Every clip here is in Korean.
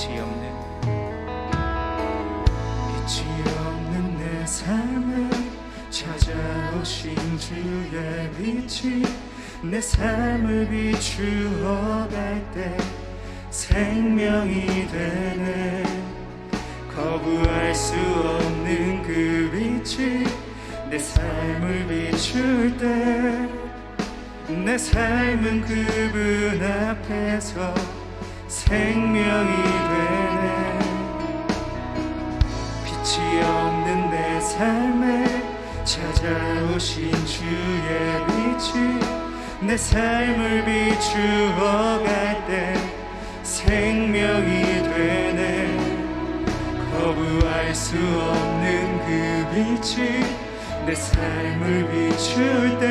빛이 없는 내 삶에 찾아오신 주의 빛이 내 삶을 비추어 갈 때 생명이 되네. 거부할 수 없는 그 빛이 내 삶을 비출 때 내 삶은 그분 앞에서 생명이 되네. 빛이 없는 내 삶에 찾아오신 주의 빛이 내 삶을 비추어 갈 때 생명이 되네. 거부할 수 없는 그 빛이 내 삶을 비출 때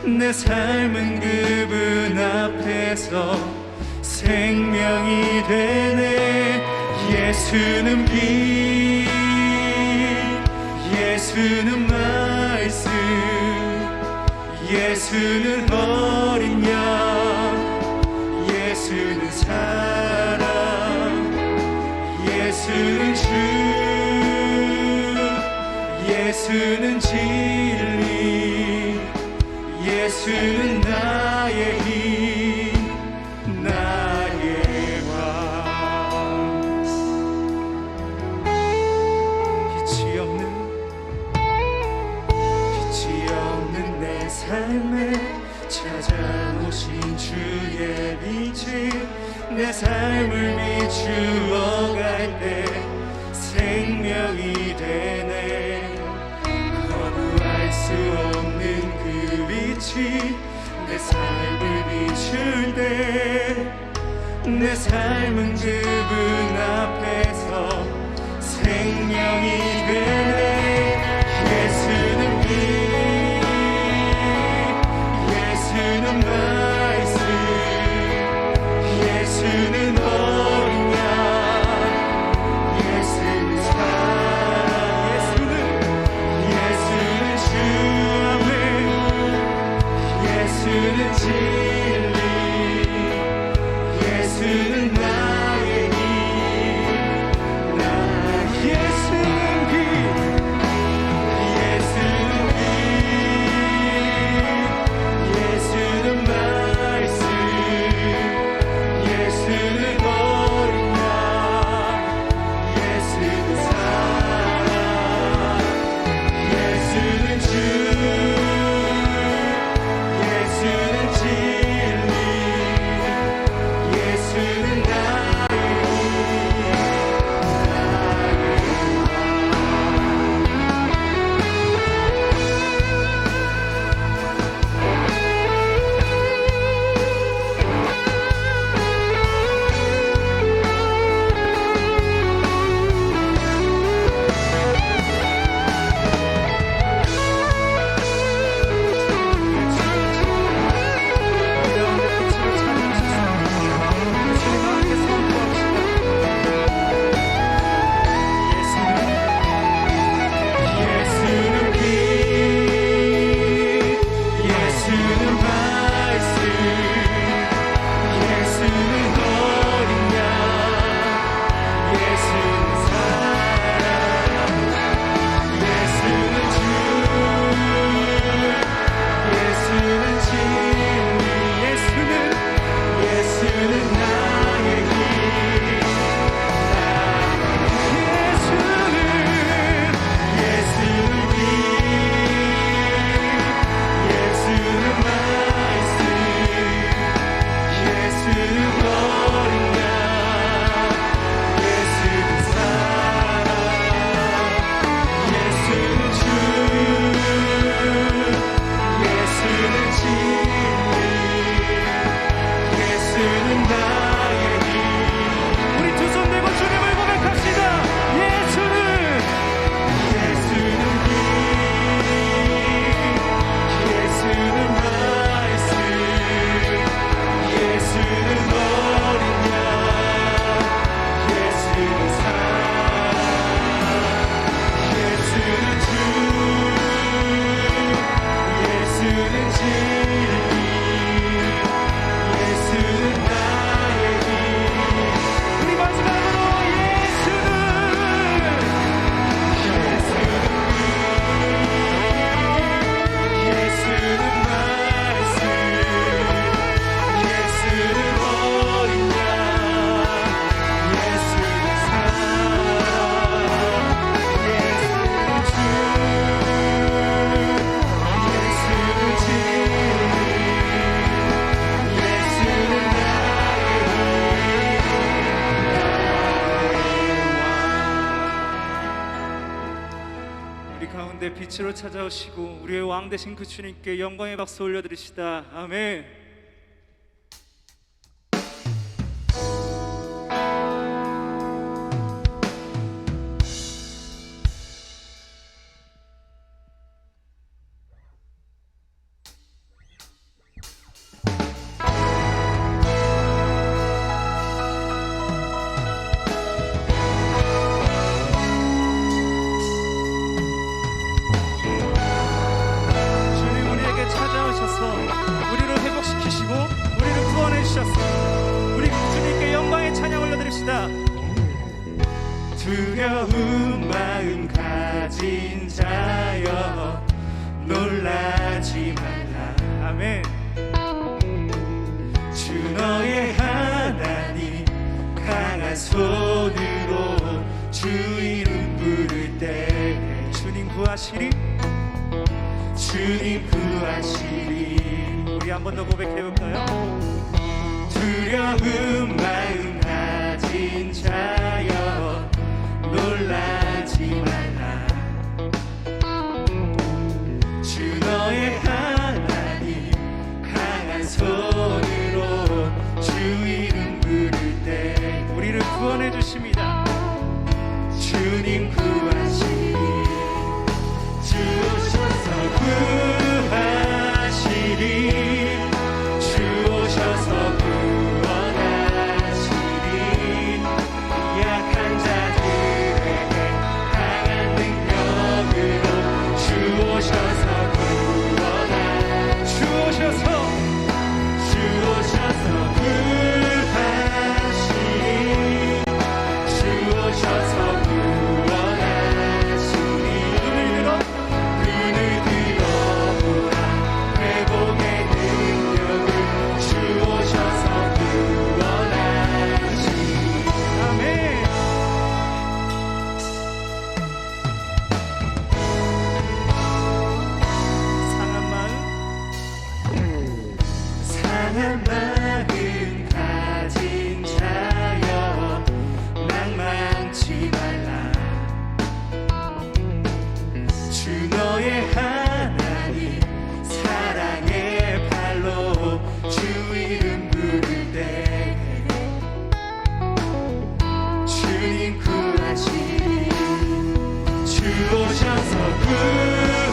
내 삶은 그분 앞에서 생명이 되네. 예수는 빛, 예수는 말씀, 예수는 어린 양, 예수는 사랑, 예수는 주, 예수는 진리, 예수는 나의 힘, 나의 왕. 빛이 없는 내 삶에 찾아오신 주의 빛이 내 삶을 비추어 갈 때 생명이 되네. 거부할 수 없는 그 빛이 내 삶을 비출 때 내 삶은 그분 앞에서 생명이 되네. 예수는 빛, 예수는 말씀, 예수는 어린 양, 예수는 사랑, 예수는 주, 아멘. 예수는 진리, 예수는 나의 힘, 나 예수는 빛, 예수는 빛, 예수는 말씀, 예수는 어린 양, 예수는 사랑, 예수는 주, 예수는 진리, 예수는 나의 힘, 예수는 빛, 예수는 말씀, 예수는 어린 양, 예수는 사랑, 예수는 주, 예수는 진리, 예수는 나의 힘, 예수는 빛, 예수는 말씀, 예수는 어린 양, 예수는 사랑, 예수는 주, 예수는 진리, 예수는 나의 힘. 우리 두 손 들고 주님을 고백합시다. 예수는 빛, 예수는 말씀, 예수는 가운데 빛으로 찾아오시고 우리의 왕 되신 그 주님께 영광의 박수 올려드리시다. 아멘. 우리를 회복시키시고 우리를 구원해 주셨습니다. 우리 주님께 영광의 찬양 올려드립시다. 두려운 마음 가진 자여 놀라지 말라. 아멘. 주 너의 하나님 강한 손으로 주 이름 부를 때 주님 구하시리, 주님 구하시리. 우리 한 번 더 고백해볼까요? 두려운 마음 가진 자여 놀라지 말라. 주 너의 하나님 강한 손으로 주 이름 부를 때 우리를 구원해 주십니다. 주님 구하시리, 주셔서 구하시리, 상한 마음 가진 자여 낭만치 말라. 주 너의 하나님 사랑의 발로 주 이름 부를 때 주님 구하시리, 주 오셔서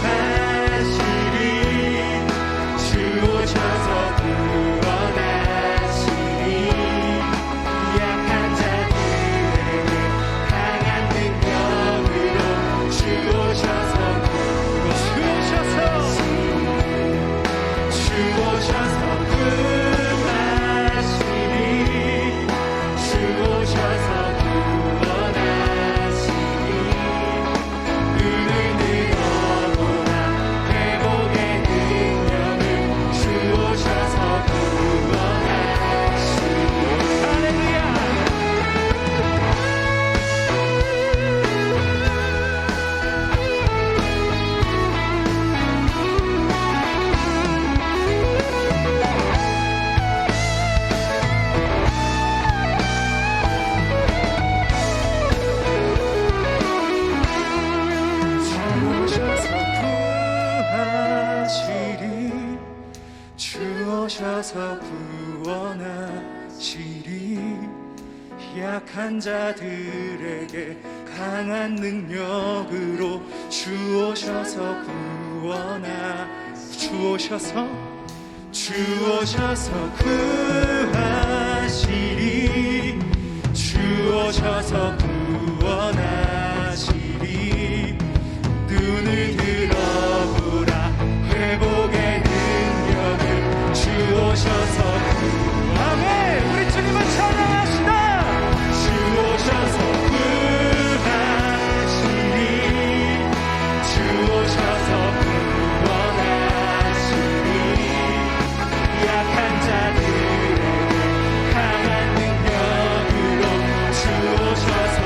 구하시리, 주 오셔서 오셔서 구원하시리, 약한 자들에게 강한 능력으로 주 오셔서 구하시리, 주 오셔서 구원하시리. 눈을 들어보라 회복의 능력을 주 오셔서 아멘. 우리 주님을 찬양하시다. 주 오셔서 구하시리, 주 오셔서 구원하시리, 약한 자들에게 강한 능력으로 주 오셔서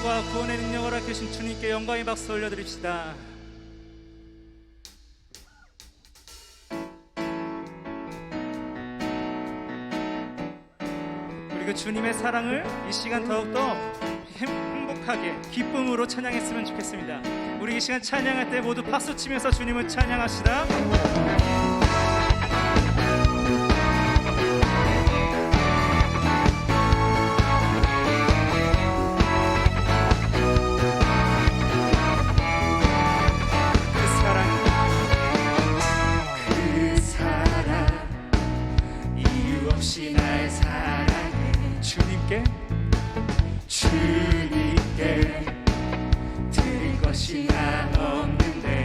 사랑과 구원의 능력을 허락하신 주님께 영광의 박수 올려드립시다. 우리 그 주님의 사랑을 이 시간 더욱더 행복하게 기쁨으로 찬양했으면 좋겠습니다. 우리 이 시간 찬양할 때 모두 박수치면서 주님을 찬양합시다. 주님께 드릴 것이 나 없는데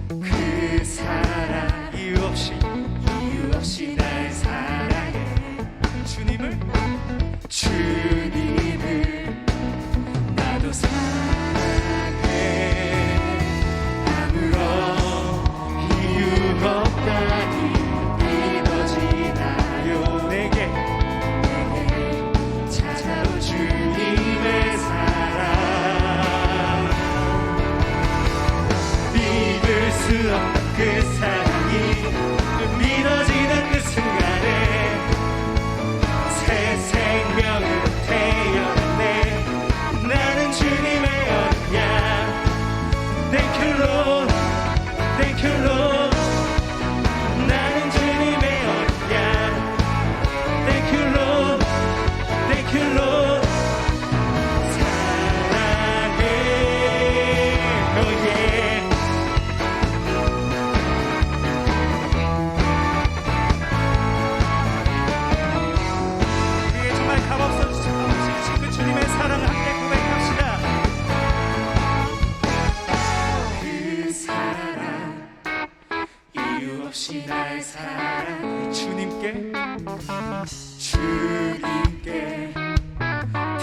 그 사랑 이유 없이 날 사랑해. 주님을 나도 사랑해. 아무런 이유 없다니 믿어지나요? 내게 찾아온 주님의 사랑, 믿을 수 없는 그 사랑이 믿어지는 그 순간에 새 생명으로 태어났네. 나는 주님의 언약. Thank you Lord, Thank you Lord. 나는 주님의 언약. Thank you Lord, Thank you Lord. 사랑해. Oh yeah. 우리의 정말 값없으신 그 주님의 사랑을 함께 고백합시다. 그 사랑 이유 없이 날 사랑해. 주님께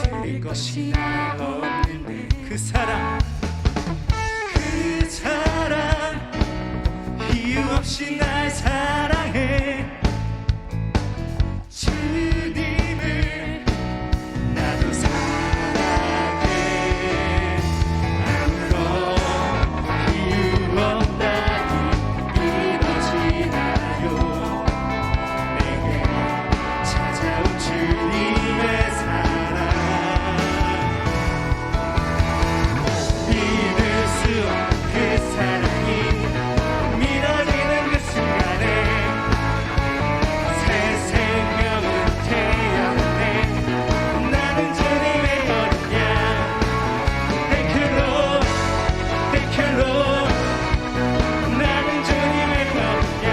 드릴 것이 나 없는데 그 사랑 이유 없이 날 사랑해. 주님을 나도 사랑해. 아무런 이유 없다니 믿어지나요? 내게 찾아온 주님의 사랑, 믿을 수 없는 그 사랑이 믿어지는 그 순간에 새 생명으로 태어났네. 나는 주님의 언약. Thank you Lord, Thank you Lord. 나는 주님의 언약.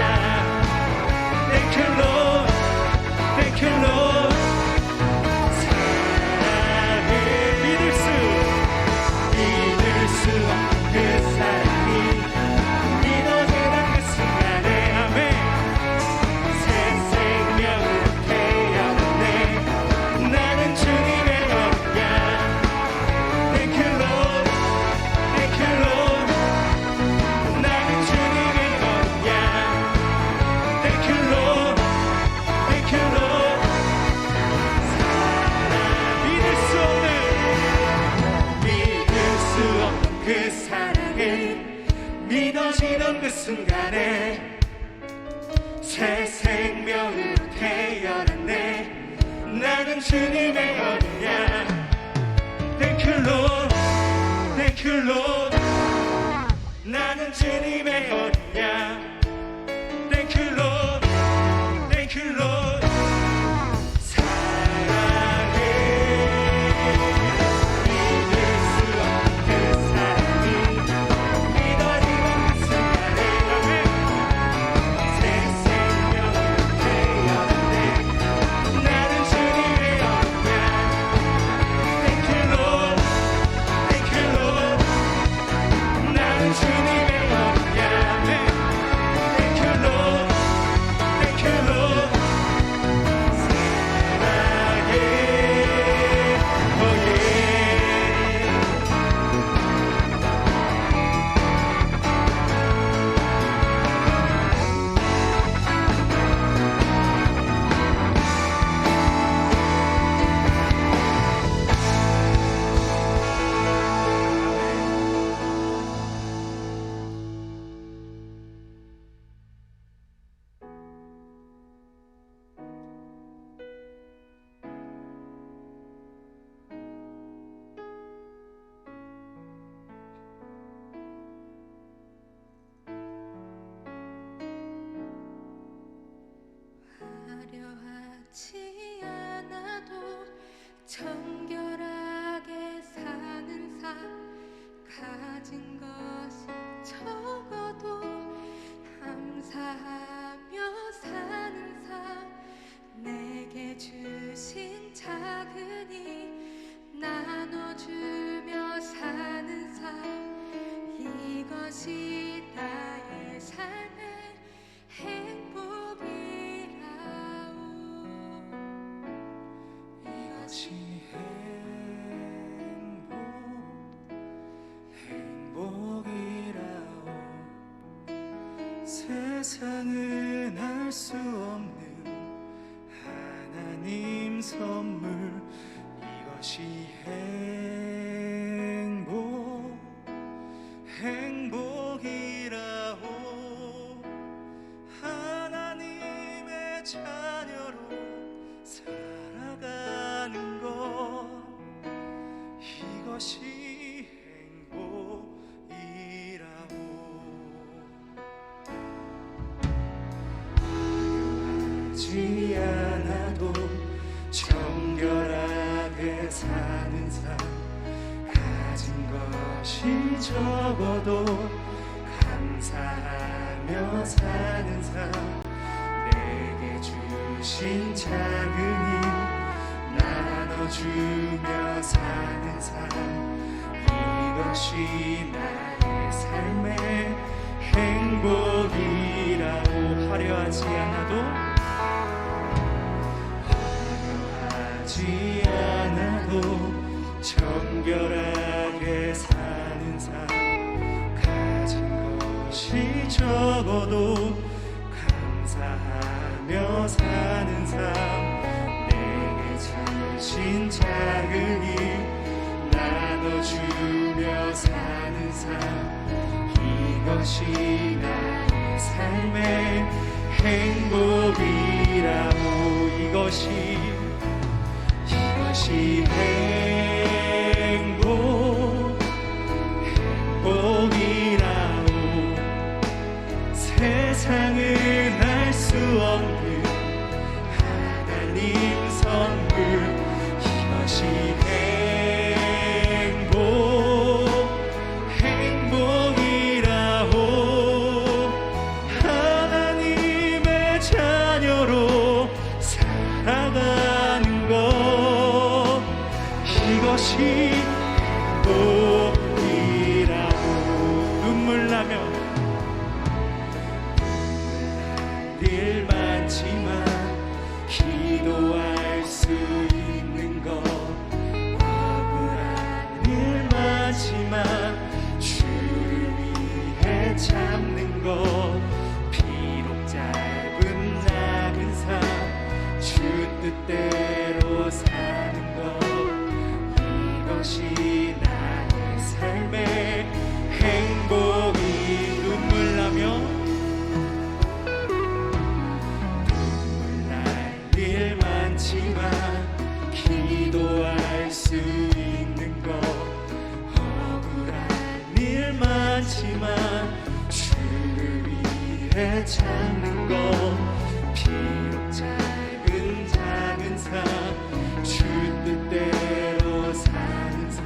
Thank you Lord, Thank you Lord. 사랑해. 믿을 수 없는 그 사랑이 믿어지는 그 순간에 아멘. 새 생명으로 태어났네. 나는 주님의 언약. Thank you Lord, Thank you Lord. 나는 주님의 언약. Thank you Lord, Thank you Lord. 믿을 수 없는 그 사랑을 믿어지는 그 순간에 새 생명으로 태어났네. 나는 주님의 언약. Thank you Lord, Thank you Lord. 나는 주님의 언약. Thank you Lord, Thank you Lord. 사랑해. 믿을 수 없는 그 사랑이 믿어지는 그 순간에 새 생명으로 태어났네. 나는 주님의 언약. Thank you Lord, Thank you Lord. 나는 주님의 언약. 세상은 알 수 없는 하나님 선물, 이것이 행복이라오. 하나님의 자녀로 살아가는 것, 이것이 행복이라오. 화려하지 않아도 정결하게 사는 삶, 가진 것이 적어도 감사하며 사는 삶, 내게 주신 작은 일 나눠주며 사는 삶, 이것이 나의 삶의 행복이라고. 화려하지 않아도 정결하게 사는 삶, 가진 것이 적어도 감사하며 사는 삶, 내게 주신 작은 일 나눠주며 사는 삶, 이것이 나의 삶의 행복이라고. 이것이 행복이라오. 세상은 알 수 없는 하나님 선물, 이것이 행복이라오. 하나님의 자녀로 살아가는 것, 이것이 행복이라고. 눈물 나며 일 많지만 기도할 수 있는 것, 억울한 일 많지만 주를 위해 참는 것, 비록 짧은 작은 삶 주 뜻대로 사는 것, 이것이 나의 삶의 행복이. 눈물 나며 눈물 날 일 많지만 기도할 수 있는 것, 억울한 일 많지만 주를 위해 참는 것, 비록 작은 삶 주 뜻대로 사는 삶,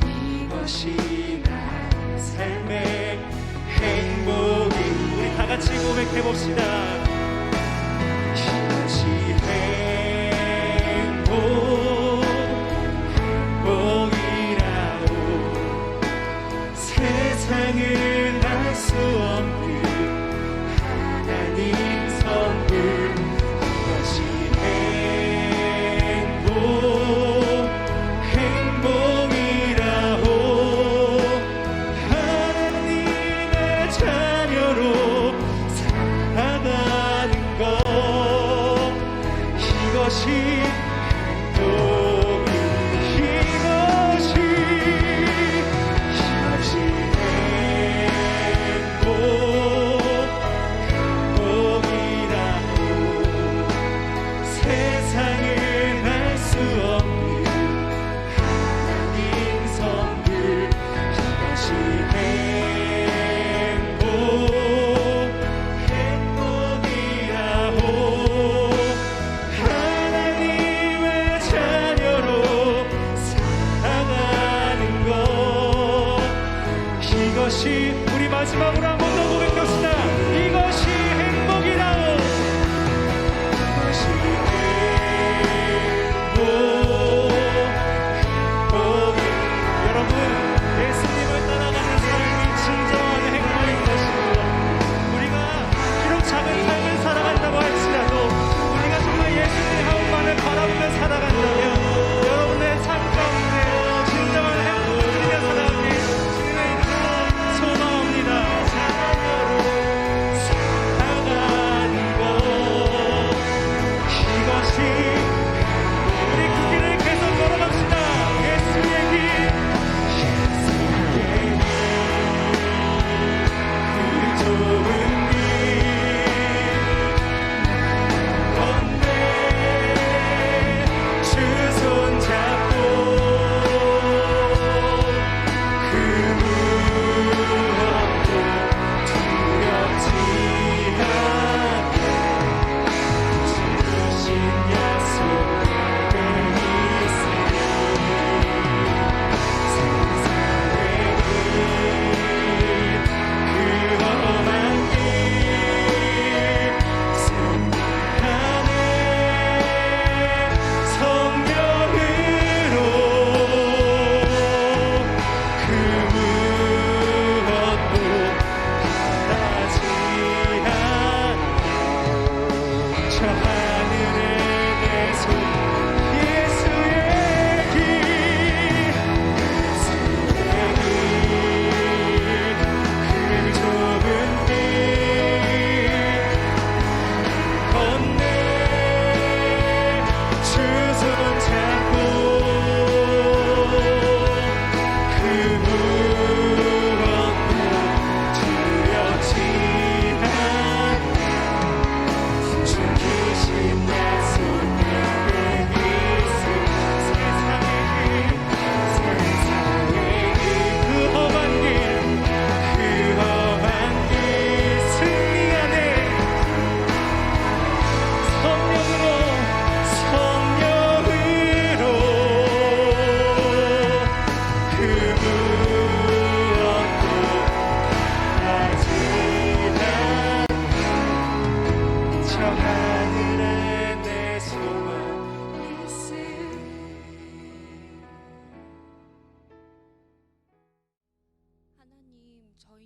이것이 나의 삶의 행복이. 우리 다 같이 고백해 봅시다. 이것이 행복이라오. 세상은 알 수 없는 하나님 선물, 이것이 행복이라오. 하나님의 자녀로 살아가는 것, 이것이 우리 마지막으로 한 번 더 고백합시다. 이것이 행복이라오. 이것이 행복. 여러분, 예수님을 따라가는 삶이 진정한 행복인 것이고, 우리가 비록 작은 삶을 살아간다고 할지라도 우리가 정말 예수님 한 분만을 바라보며 살아간다면 여러분의 삶 가운데 진정한 행복을 누리며 살아가길 주님의 이름으로 소망합니다.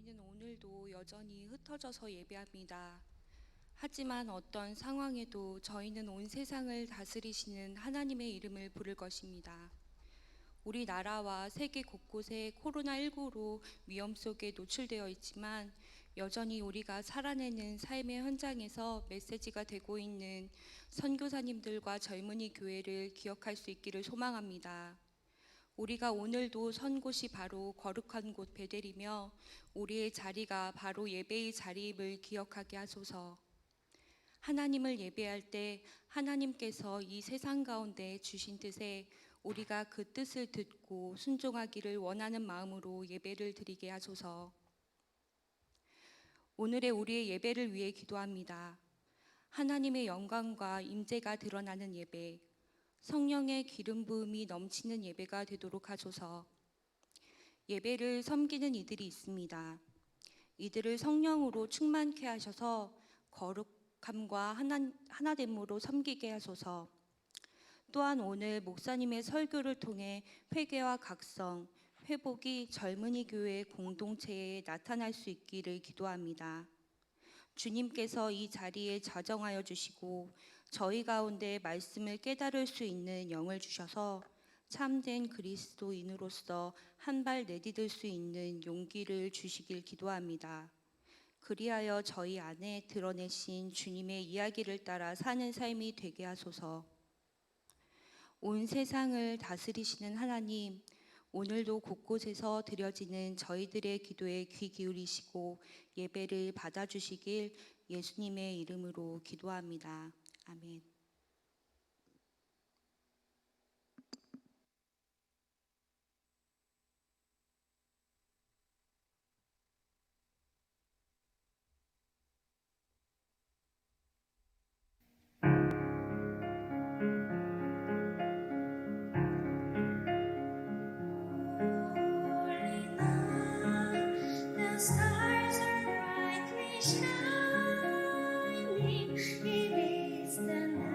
저희는 오늘도 여전히 흩어져서 예배합니다. 하지만 어떤 상황에도 저희는 온 세상을 다스리시는 하나님의 이름을 부를 것입니다. 우리나라와 세계 곳곳에 코로나19로 위험 속에 노출되어 있지만 여전히 우리가 살아내는 삶의 현장에서 메시지가 되고 있는 선교사님들과 젊은이 교회를 기억할 수 있기를 소망합니다. 우리가 오늘도 선 곳이 바로 거룩한 곳 베델이며 우리의 자리가 바로 예배의 자리임을 기억하게 하소서. 하나님을 예배할 때 하나님께서 이 세상 가운데 주신 뜻에 우리가 그 뜻을 듣고 순종하기를 원하는 마음으로 예배를 드리게 하소서. 오늘의 우리의 예배를 위해 기도합니다. 하나님의 영광과 임재가 드러나는 예배, 성령의 기름 부음이 넘치는 예배가 되도록 하소서. 예배를 섬기는 이들이 있습니다. 이들을 성령으로 충만케 하셔서 거룩함과 하나됨으로 섬기게 하소서. 또한 오늘 목사님의 설교를 통해 회개와 각성, 회복이 젊은이 교회 공동체에 나타날 수 있기를 기도합니다. 주님께서 이 자리에 자정하여 주시고 저희 가운데 말씀을 깨달을 수 있는 영을 주셔서 참된 그리스도인으로서 한 발 내디딜 수 있는 용기를 주시길 기도합니다. 그리하여 저희 안에 드러내신 주님의 이야기를 따라 사는 삶이 되게 하소서. 온 세상을 다스리시는 하나님, 오늘도 곳곳에서 드려지는 저희들의 기도에 귀 기울이시고 예배를 받아주시길 예수님의 이름으로 기도합니다. 아멘. The stars are brightly shining. It is the night.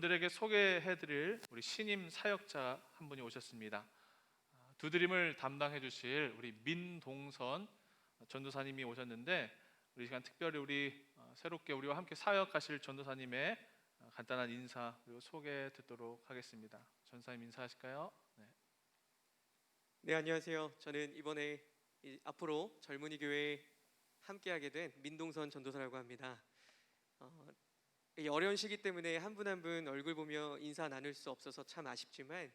여러분들에게 소개해드릴 우리 신임 사역자 한 분이 오셨습니다. 두드림을 담당해 주실 우리 민동선 전도사님이 오셨는데, 우리 시간 특별히 우리 새롭게 우리와 함께 사역하실 전도사님의 간단한 인사 그리고 소개 듣도록 하겠습니다. 전사님 인사하실까요? 네. 네, 안녕하세요. 저는 이번에 앞으로 젊은이 교회에 함께하게 된 민동선 전도사라고 합니다. 이 어려운 시기 때문에 한 분 한 분 얼굴 보며 인사 나눌 수 없어서 참 아쉽지만,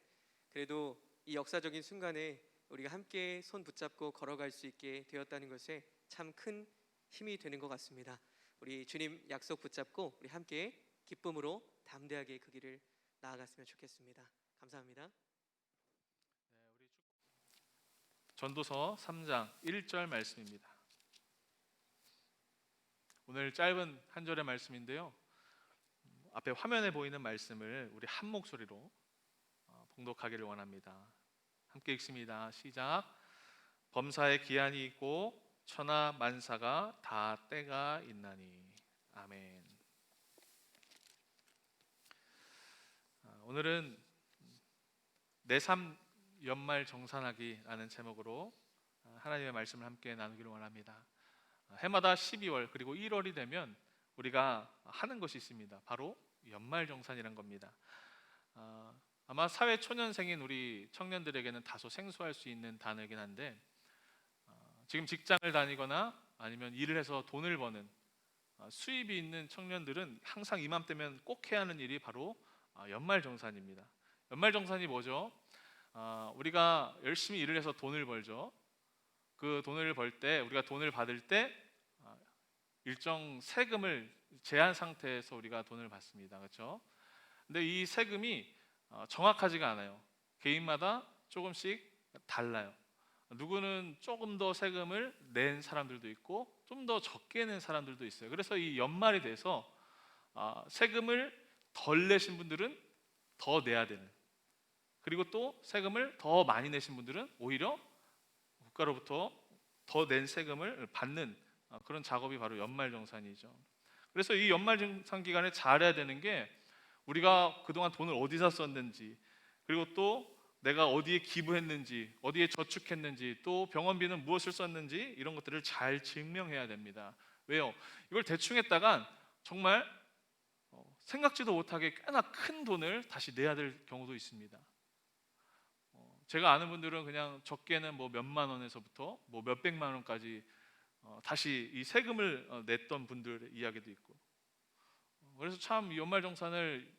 그래도 이 역사적인 순간에 우리가 함께 손 붙잡고 걸어갈 수 있게 되었다는 것에 참 큰 힘이 되는 것 같습니다. 우리 주님 약속 붙잡고 우리 함께 기쁨으로 담대하게 그 길을 나아갔으면 좋겠습니다. 감사합니다. 전도서 3장 1절 말씀입니다. 오늘 짧은 한 절의 말씀인데요, 앞에 화면에 보이는 말씀을 우리 한 목소리로 봉독하기를 원합니다. 함께 읽습니다. 시작. 범사에 기한이 있고 천하 만사가 다 때가 있나니. 아멘. 오늘은 내 삶 연말 정산하기라는 제목으로 하나님의 말씀을 함께 나누기를 원합니다. 해마다 12월 그리고 1월이 되면 우리가 하는 것이 있습니다. 바로 연말 정산이란 겁니다. 아마 사회 초년생인 우리 청년들에게는 다소 생소할 수 있는 단어이긴 한데, 지금 직장을 다니거나 아니면 일을 해서 돈을 버는 수입이 있는 청년들은 항상 이맘때면 꼭 해야 하는 일이 바로 연말 정산입니다. 연말 정산이 뭐죠? 우리가 열심히 일을 해서 돈을 벌죠. 그 돈을 벌 때, 우리가 돈을 받을 때 일정 세금을 제한 상태에서 우리가 돈을 받습니다. 그렇죠? 근데 이 세금이 정확하지가 않아요. 개인마다 조금씩 달라요. 누구는 조금 더 세금을 낸 사람들도 있고 좀 더 적게 낸 사람들도 있어요. 그래서 이 연말이 돼서 세금을 덜 내신 분들은 더 내야 되는, 그리고 또 세금을 더 많이 내신 분들은 오히려 국가로부터 더 낸 세금을 받는 그런 작업이 바로 연말정산이죠. 그래서 이 연말정산 기간에 잘해야 되는 게, 우리가 그동안 돈을 어디서 썼는지, 그리고 또 내가 어디에 기부했는지, 어디에 저축했는지, 또 병원비는 무엇을 썼는지, 이런 것들을 잘 증명해야 됩니다. 왜요? 이걸 대충 했다간 정말 생각지도 못하게 꽤나 큰 돈을 다시 내야 될 경우도 있습니다. 제가 아는 분들은 그냥 적게는 뭐 몇만 원에서부터 뭐 몇백만 원까지 다시 이 세금을 냈던 분들의 이야기도 있고, 그래서 참 연말정산을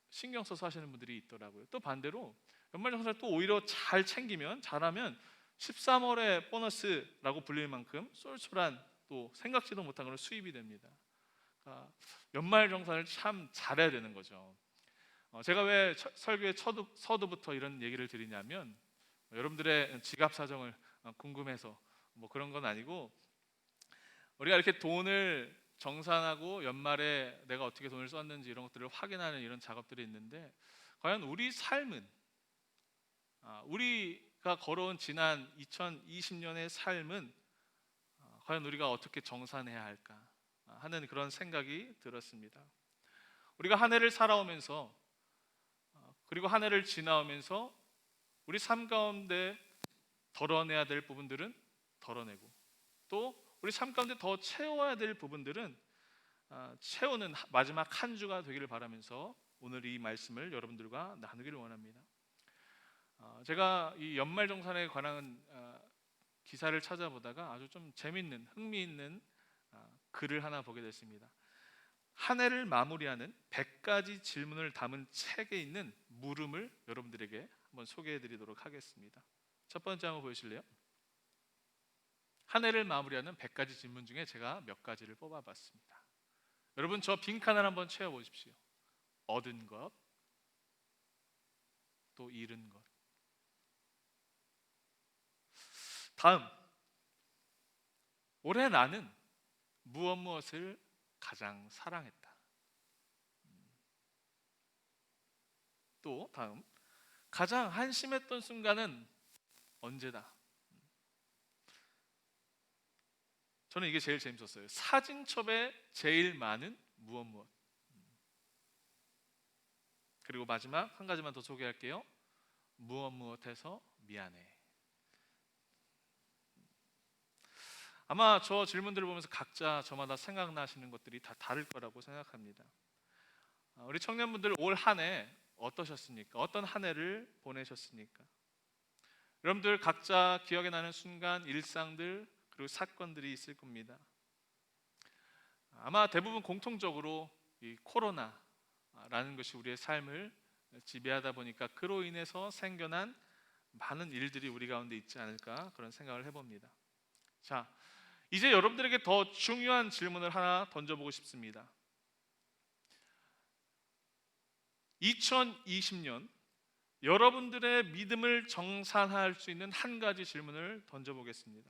신경 써서 하시는 분들이 있더라고요. 또 반대로 연말정산을 또 오히려 잘 챙기면, 잘하면 13월의 보너스라고 불릴 만큼 쏠쏠한, 또 생각지도 못한 그런 수입이 됩니다. 그러니까 연말정산을 참 잘해야 되는 거죠. 제가 왜 설교의 서두부터 이런 얘기를 드리냐면, 여러분들의 지갑 사정을 궁금해서 뭐 그런 건 아니고, 우리가 이렇게 돈을 정산하고 연말에 내가 어떻게 돈을 썼는지 이런 것들을 확인하는 이런 작업들이 있는데, 과연 우리 삶은, 우리가 걸어온 지난 2020년의 삶은 과연 우리가 어떻게 정산해야 할까 하는 그런 생각이 들었습니다. 우리가 한 해를 살아오면서, 그리고 한 해를 지나오면서 우리 삶 가운데 덜어내야 될 부분들은 덜어내고, 또 우리 삶 가운데 더 채워야 될 부분들은 채우는 마지막 한 주가 되기를 바라면서 오늘 이 말씀을 여러분들과 나누기를 원합니다. 제가 이 연말정산에 관한 기사를 찾아보다가 아주 좀 재밌는, 흥미있는 글을 하나 보게 됐습니다. 한 해를 마무리하는 100가지 질문을 담은 책에 있는 물음을 여러분들에게 한번 소개해 드리도록 하겠습니다. 첫 번째 한번 보여주실래요? 한 해를 마무리하는 100가지 질문 중에 제가 몇 가지를 뽑아봤습니다. 여러분, 저 빈칸을 한번 채워보십시오. 얻은 것, 또 잃은 것. 다음, 올해 나는 무엇을 가장 사랑했다. 또 다음, 가장 한심했던 순간은 언제다. 저는 이게 제일 재밌었어요. 사진첩에 제일 많은 무엇. 그리고 마지막 한 가지만 더 소개할게요. 무엇무엇해서 미안해. 아마 저 질문들을 보면서 각자 저마다 생각나시는 것들이 다 다를 거라고 생각합니다. 우리 청년분들 올 한 해 어떠셨습니까? 어떤 한 해를 보내셨습니까? 여러분들 각자 기억에 나는 순간, 일상들 그리고 사건들이 있을 겁니다. 아마 대부분 공통적으로 이 코로나라는 것이 우리의 삶을 지배하다 보니까 그로 인해서 생겨난 많은 일들이 우리 가운데 있지 않을까 그런 생각을 해봅니다. 자, 이제 여러분들에게 더 중요한 질문을 하나 던져보고 싶습니다. 2020년 여러분들의 믿음을 정산할 수 있는 한 가지 질문을 던져보겠습니다.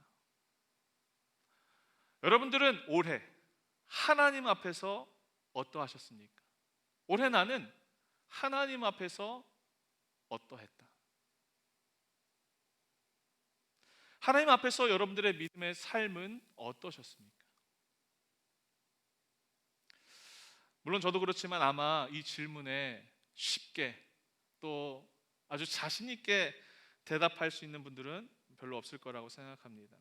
여러분들은 올해 하나님 앞에서 어떠하셨습니까? 올해 나는 하나님 앞에서 어떠했다. 하나님 앞에서 여러분들의 믿음의 삶은 어떠셨습니까? 물론 저도 그렇지만 아마 이 질문에 쉽게 또 아주 자신 있게 대답할 수 있는 분들은 별로 없을 거라고 생각합니다.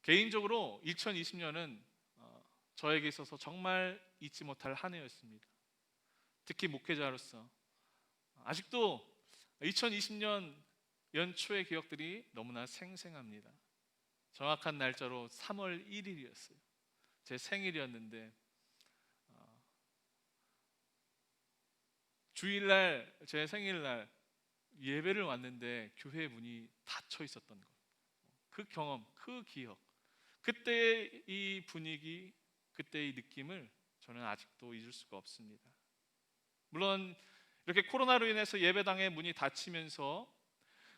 개인적으로 2020년은 저에게 있어서 정말 잊지 못할 한 해였습니다. 특히 목회자로서 아직도 2020년 연초의 기억들이 너무나 생생합니다. 정확한 날짜로 3월 1일이었어요. 제 생일이었는데 주일날 제 생일날 예배를 왔는데 교회 문이 닫혀 있었던 것, 그 경험, 그 기억, 그때의 이 분위기, 그때의 느낌을 저는 아직도 잊을 수가 없습니다. 물론 이렇게 코로나로 인해서 예배당의 문이 닫히면서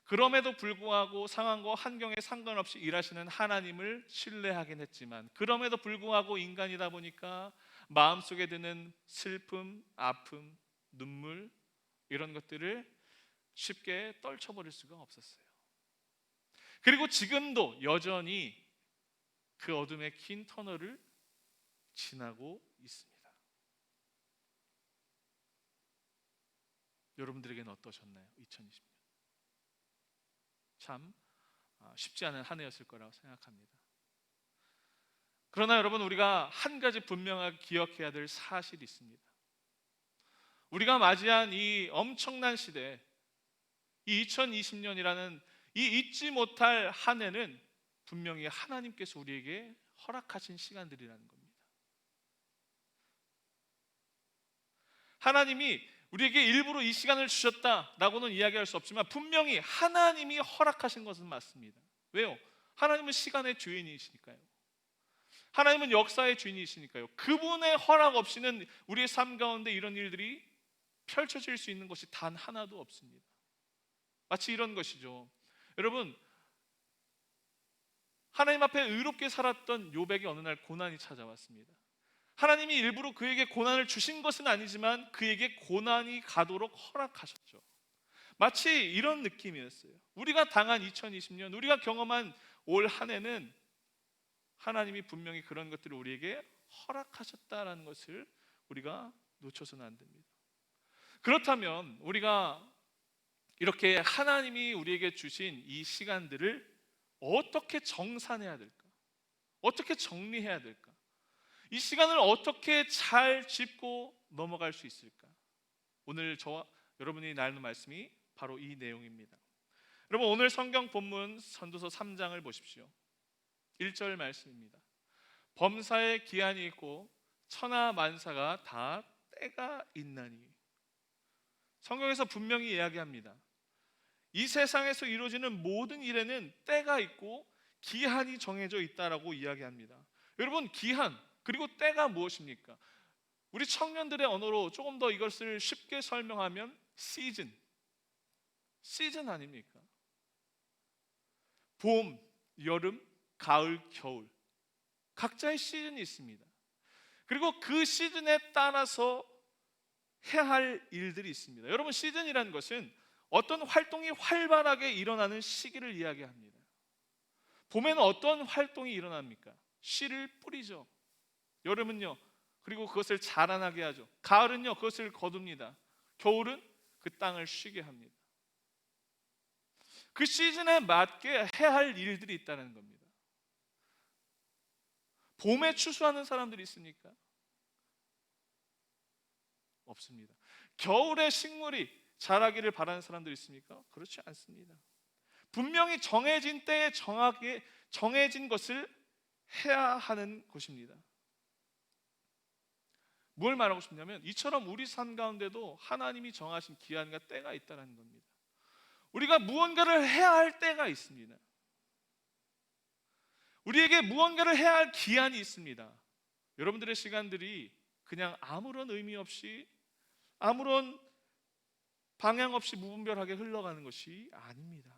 그럼에도 불구하고 상황과 환경에 상관없이 일하시는 하나님을 신뢰하긴 했지만, 그럼에도 불구하고 인간이다 보니까 마음속에 드는 슬픔, 아픔, 눈물 이런 것들을 쉽게 떨쳐버릴 수가 없었어요. 그리고 지금도 여전히 그 어둠의 긴 터널을 지나고 있습니다. 여러분들에게는 어떠셨나요? 2020년 참 쉽지 않은 한 해였을 거라고 생각합니다. 그러나 여러분, 우리가 한 가지 분명하게 기억해야 될 사실이 있습니다. 우리가 맞이한 이 엄청난 시대, 이 2020년이라는 이 잊지 못할 한 해는 분명히 하나님께서 우리에게 허락하신 시간들이라는 겁니다. 하나님이 우리에게 일부러 이 시간을 주셨다라고는 이야기할 수 없지만 분명히 하나님이 허락하신 것은 맞습니다. 왜요? 하나님은 시간의 주인이시니까요. 하나님은 역사의 주인이시니까요. 그분의 허락 없이는 우리의 삶 가운데 이런 일들이 펼쳐질 수 있는 것이 단 하나도 없습니다. 마치 이런 것이죠. 여러분, 하나님 앞에 의롭게 살았던 욥에게 어느 날 고난이 찾아왔습니다. 하나님이 일부러 그에게 고난을 주신 것은 아니지만 그에게 고난이 가도록 허락하셨죠. 마치 이런 느낌이었어요. 우리가 당한 2020년, 우리가 경험한 올 한 해는 하나님이 분명히 그런 것들을 우리에게 허락하셨다라는 것을 우리가 놓쳐서는 안 됩니다. 그렇다면 우리가 이렇게 하나님이 우리에게 주신 이 시간들을 어떻게 정산해야 될까? 어떻게 정리해야 될까? 이 시간을 어떻게 잘 짚고 넘어갈 수 있을까? 오늘 저와 여러분이 나누는 말씀이 바로 이 내용입니다. 여러분, 오늘 성경 본문 전도서 3장을 보십시오. 1절 말씀입니다. 범사에 기한이 있고 천하 만사가 다 때가 있나니. 성경에서 분명히 이야기합니다. 이 세상에서 이루어지는 모든 일에는 때가 있고 기한이 정해져 있다라고 이야기합니다. 여러분, 기한 그리고 때가 무엇입니까? 우리 청년들의 언어로 조금 더 이것을 쉽게 설명하면 시즌 아닙니까? 봄, 여름, 가을, 겨울 각자의 시즌이 있습니다. 그리고 그 시즌에 따라서 해야 할 일들이 있습니다. 여러분, 시즌이라는 것은 어떤 활동이 활발하게 일어나는 시기를 이야기합니다. 봄에는 어떤 활동이 일어납니까? 씨를 뿌리죠. 여름은요, 그리고 그것을 자라나게 하죠. 가을은요 그것을 거둡니다. 겨울은 그 땅을 쉬게 합니다. 그 시즌에 맞게 해야 할 일들이 있다는 겁니다. 봄에 추수하는 사람들이 있습니까? 없습니다. 겨울에 식물이 자라기를 바라는 사람들이 있습니까? 그렇지 않습니다. 분명히 정해진 때에 정하게 정해진 것을 해야 하는 것입니다. 뭘 말하고 싶냐면 이처럼 우리 삶 가운데도 하나님이 정하신 기한과 때가 있다는 겁니다. 우리가 무언가를 해야 할 때가 있습니다. 우리에게 무언가를 해야 할 기한이 있습니다. 여러분들의 시간들이 그냥 아무런 의미 없이 아무런 방향 없이 무분별하게 흘러가는 것이 아닙니다.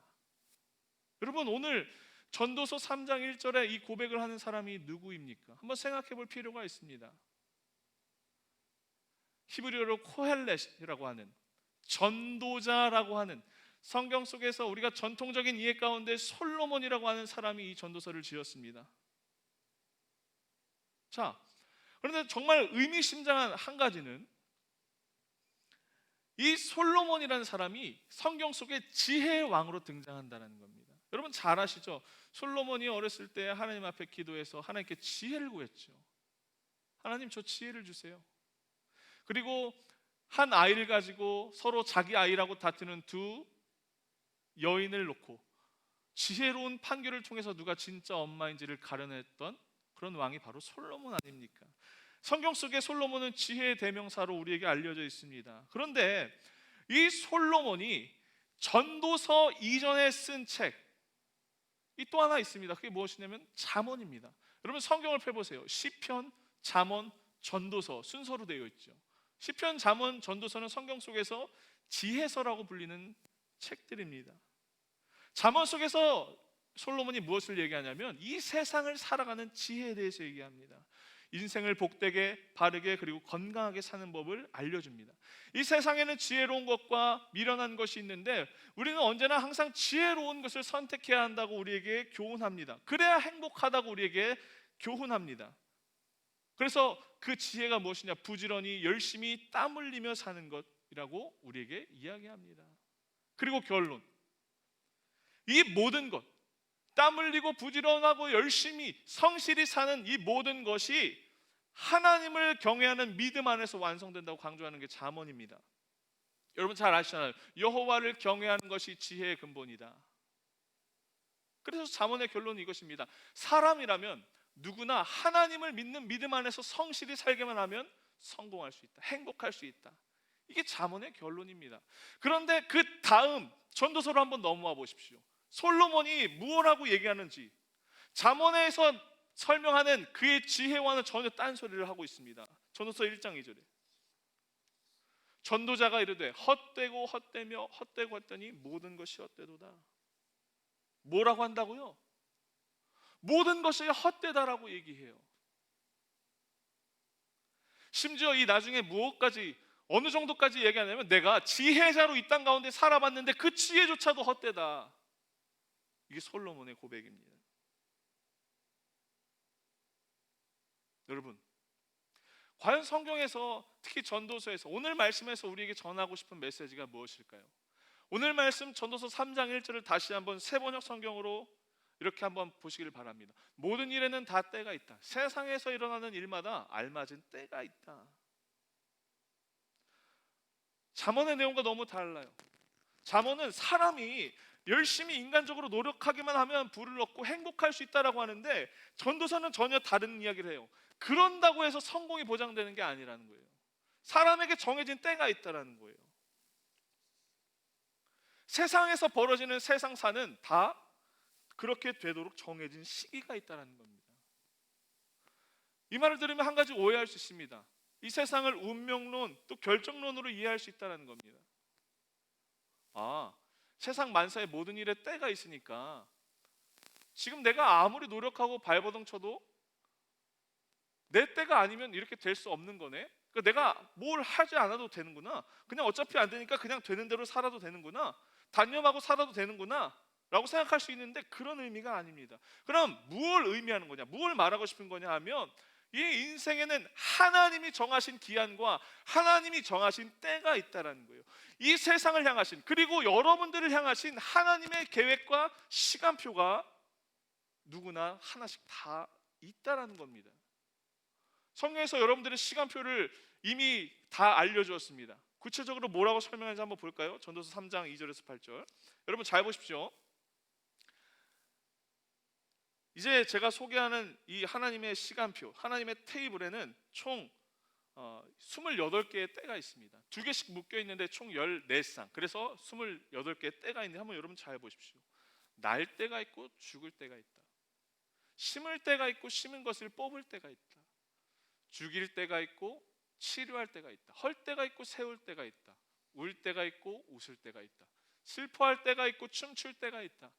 여러분 오늘 전도서 3장 1절에 이 고백을 하는 사람이 누구입니까? 한번 생각해 볼 필요가 있습니다. 히브리어로 코헬렛이라고 하는 전도자라고 하는 성경 속에서 우리가 전통적인 이해 가운데 솔로몬이라고 하는 사람이 이 전도서를 지었습니다. 자, 그런데 정말 의미심장한 한 가지는 이 솔로몬이라는 사람이 성경 속에 지혜의 왕으로 등장한다는 겁니다. 여러분 잘 아시죠? 솔로몬이 어렸을 때 하나님 앞에 기도해서 하나님께 지혜를 구했죠. 하나님 저 지혜를 주세요. 그리고 한 아이를 가지고 서로 자기 아이라고 다투는 두 여인을 놓고 지혜로운 판결을 통해서 누가 진짜 엄마인지를 가려냈던 그런 왕이 바로 솔로몬 아닙니까? 성경 속에 솔로몬은 지혜의 대명사로 우리에게 알려져 있습니다. 그런데 이 솔로몬이 전도서 이전에 쓴 책, 이 또 하나 있습니다. 그게 무엇이냐면 잠언입니다. 여러분 성경을 펴보세요. 시편, 잠언, 전도서 순서로 되어 있죠. 시편, 잠언, 전도서는 성경 속에서 지혜서라고 불리는 책들입니다. 잠언 속에서 솔로몬이 무엇을 얘기하냐면 이 세상을 살아가는 지혜에 대해서 얘기합니다. 인생을 복되게 바르게 그리고 건강하게 사는 법을 알려줍니다. 이 세상에는 지혜로운 것과 미련한 것이 있는데 우리는 언제나 항상 지혜로운 것을 선택해야 한다고 우리에게 교훈합니다. 그래야 행복하다고 우리에게 교훈합니다. 그래서 그 지혜가 무엇이냐? 부지런히 열심히 땀 흘리며 사는 것이라고 우리에게 이야기합니다. 그리고 결론, 이 모든 것, 땀 흘리고 부지런하고 열심히 성실히 사는 이 모든 것이 하나님을 경외하는 믿음 안에서 완성된다고 강조하는 게 잠언입니다. 여러분 잘 아시잖아요. 여호와를 경외하는 것이 지혜의 근본이다. 그래서 잠언의 결론은 이것입니다. 사람이라면 누구나 하나님을 믿는 믿음 안에서 성실히 살기만 하면 성공할 수 있다, 행복할 수 있다. 이게 잠언의 결론입니다. 그런데 그 다음 전도서로 한번 넘어와 보십시오. 솔로몬이 무엇하고 얘기하는지 잠언에서 설명하는 그의 지혜와는 전혀 딴소리를 하고 있습니다. 전도서 1장 2절에 전도자가 이르되 헛되고 헛되며 헛되고 헛되니 모든 것이 헛되도다. 뭐라고 한다고요? 모든 것이 헛되다라고 얘기해요. 심지어 이 나중에 무엇까지 어느 정도까지 얘기하냐면 내가 지혜자로 이 땅 가운데 살아봤는데 그 지혜조차도 헛되다. 이게 솔로몬의 고백입니다. 여러분, 과연 성경에서 특히 전도서에서 오늘 말씀에서 우리에게 전하고 싶은 메시지가 무엇일까요? 오늘 말씀 전도서 3장 1절을 다시 한번 새번역 성경으로 이렇게 한번 보시길 바랍니다. 모든 일에는 다 때가 있다. 세상에서 일어나는 일마다 알맞은 때가 있다. 잠언의 내용과 너무 달라요. 잠언은 사람이 열심히 인간적으로 노력하기만 하면 부를 얻고 행복할 수 있다라고 하는데 전도서는 전혀 다른 이야기를 해요. 그런다고 해서 성공이 보장되는 게 아니라는 거예요. 사람에게 정해진 때가 있다라는 거예요. 세상에서 벌어지는 세상사는 다 그렇게 되도록 정해진 시기가 있다는 겁니다. 이 말을 들으면 한 가지 오해할 수 있습니다. 이 세상을 운명론 또 결정론으로 이해할 수 있다는 겁니다. 아, 세상 만사의 모든 일에 때가 있으니까 지금 내가 아무리 노력하고 발버둥 쳐도 내 때가 아니면 이렇게 될 수 없는 거네. 그러니까 내가 뭘 하지 않아도 되는구나. 그냥 어차피 안 되니까 그냥 되는 대로 살아도 되는구나. 단념하고 살아도 되는구나 라고 생각할 수 있는데 그런 의미가 아닙니다. 그럼 무엇을 의미하는 거냐? 무엇을 말하고 싶은 거냐 하면 이 인생에는 하나님이 정하신 기한과 하나님이 정하신 때가 있다라는 거예요. 이 세상을 향하신, 그리고 여러분들을 향하신 하나님의 계획과 시간표가 누구나 하나씩 다 있다라는 겁니다. 성경에서 여러분들의 시간표를 이미 다 알려주었습니다. 구체적으로 뭐라고 설명하는지 한번 볼까요? 전도서 3장 2절에서 8절. 여러분 잘 보십시오. 이제 제가 소개하는 이 하나님의 시간표, 하나님의 테이블에는 총 28개의 때가 있습니다. 2개씩 묶여 있는데 총 14쌍. 그래서 28개의 때가 있는데 한번 여러분 잘 보십시오. 날 때가 있고 죽을 때가 있다. 심을 때가 있고 심은 것을 뽑을 때가 있다. 죽일 때가 있고 치료할 때가 있다. 헐 때가 있고 세울 때가 있다. 울 때가 있고 웃을 때가 있다. 슬퍼할 때가 있고 춤출 때가 있다.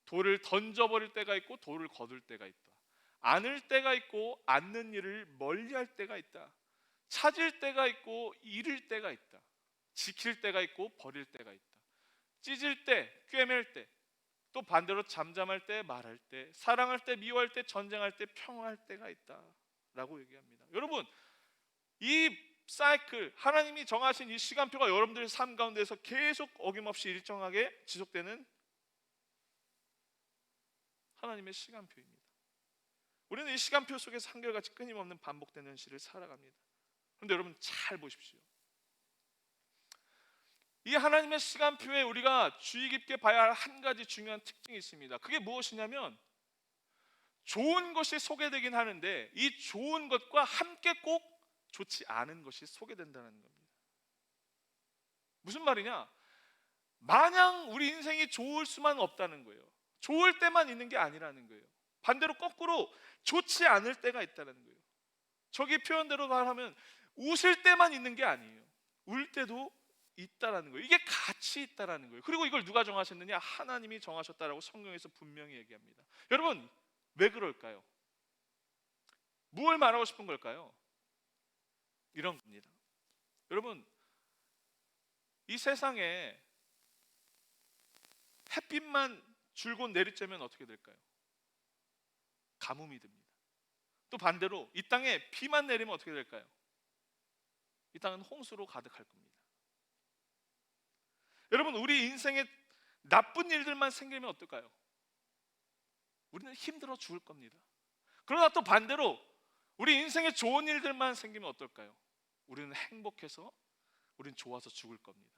돌을 던져버릴 때가 있고 돌을 거둘 때가 있다. 안을 때가 있고 않는 일을 멀리할 때가 있다. 찾을 때가 있고 잃을 때가 있다. 지킬 때가 있고 버릴 때가 있다. 찢을 때, 꿰맬 때, 또 반대로 잠잠할 때, 말할 때, 사랑할 때, 미워할 때, 전쟁할 때, 평화할 때가 있다 라고 얘기합니다. 여러분, 이 사이클, 하나님이 정하신 이 시간표가 여러분들의 삶 가운데서 계속 어김없이 일정하게 지속되는 하나님의 시간표입니다. 우리는 이 시간표 속에서 한결같이 끊임없는 반복되는 현실을 살아갑니다. 그런데 여러분 잘 보십시오. 이 하나님의 시간표에 우리가 주의 깊게 봐야 할 한 가지 중요한 특징이 있습니다. 그게 무엇이냐면, 좋은 것이 소개되긴 하는데 이 좋은 것과 함께 꼭 좋지 않은 것이 소개된다는 겁니다. 무슨 말이냐? 마냥 우리 인생이 좋을 수만 없다는 거예요. 좋을 때만 있는 게 아니라는 거예요. 반대로 거꾸로 좋지 않을 때가 있다는 거예요. 저기 표현대로 말하면 웃을 때만 있는 게 아니에요. 울 때도 있다라는 거예요. 이게 같이 있다라는 거예요. 그리고 이걸 누가 정하셨느냐? 하나님이 정하셨다라고 성경에서 분명히 얘기합니다. 여러분, 왜 그럴까요? 무엇을 말하고 싶은 걸까요? 이런 겁니다. 여러분, 이 세상에 햇빛만 줄곧 내리쬐면 어떻게 될까요? 가뭄이 듭니다. 또 반대로 이 땅에 비만 내리면 어떻게 될까요? 이 땅은 홍수로 가득할 겁니다. 여러분, 우리 인생에 나쁜 일들만 생기면 어떨까요? 우리는 힘들어 죽을 겁니다. 그러나 또 반대로 우리 인생에 좋은 일들만 생기면 어떨까요? 우리는 행복해서, 우리는 좋아서 죽을 겁니다.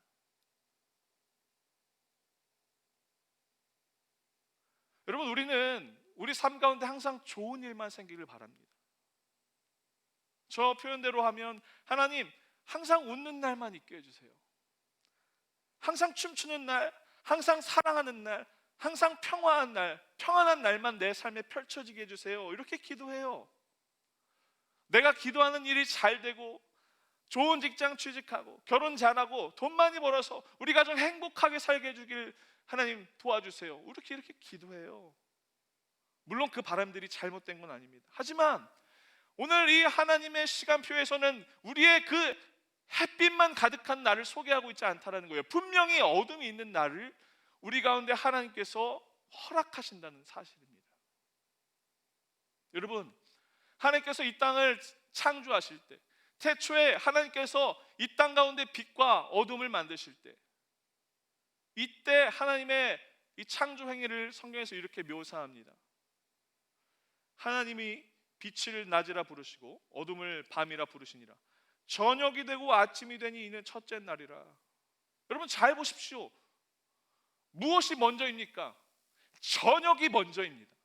여러분, 우리는 우리 삶 가운데 항상 좋은 일만 생기길 바랍니다. 저 표현대로 하면, 하나님 항상 웃는 날만 있게 해주세요. 항상 춤추는 날, 항상 사랑하는 날, 항상 평화한 날, 평안한 날만 내 삶에 펼쳐지게 해주세요. 이렇게 기도해요. 내가 기도하는 일이 잘 되고, 좋은 직장 취직하고, 결혼 잘하고, 돈 많이 벌어서 우리 가정 행복하게 살게 해주길 하나님 도와주세요. 이렇게 기도해요. 물론 그 바람들이 잘못된 건 아닙니다. 하지만 오늘 이 하나님의 시간표에서는 우리의 그 햇빛만 가득한 날을 소개하고 있지 않다라는 거예요. 분명히 어둠이 있는 날을 우리 가운데 하나님께서 허락하신다는 사실입니다. 여러분, 하나님께서 이 땅을 창조하실 때, 태초에 하나님께서 이 땅 가운데 빛과 어둠을 만드실 때, 이때 하나님의 이 창조 행위를 성경에서 이렇게 묘사합니다. 하나님이 빛을 낮이라 부르시고 어둠을 밤이라 부르시니라. 저녁이 되고 아침이 되니 이는 첫째 날이라. 여러분 잘 보십시오. 무엇이 먼저입니까? 저녁이 먼저입니다.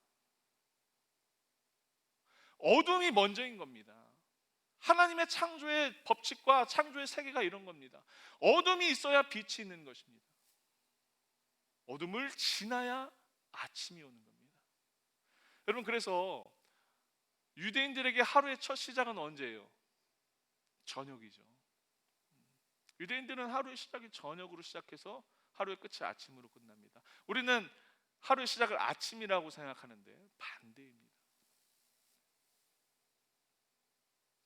어둠이 먼저인 겁니다. 하나님의 창조의 법칙과 창조의 세계가 이런 겁니다. 어둠이 있어야 빛이 있는 것입니다. 어둠을 지나야 아침이 오는 겁니다. 여러분, 그래서 유대인들에게 하루의 첫 시작은 언제예요? 저녁이죠. 유대인들은 하루의 시작이 저녁으로 시작해서 하루의 끝이 아침으로 끝납니다. 우리는 하루의 시작을 아침이라고 생각하는데 반대입니다.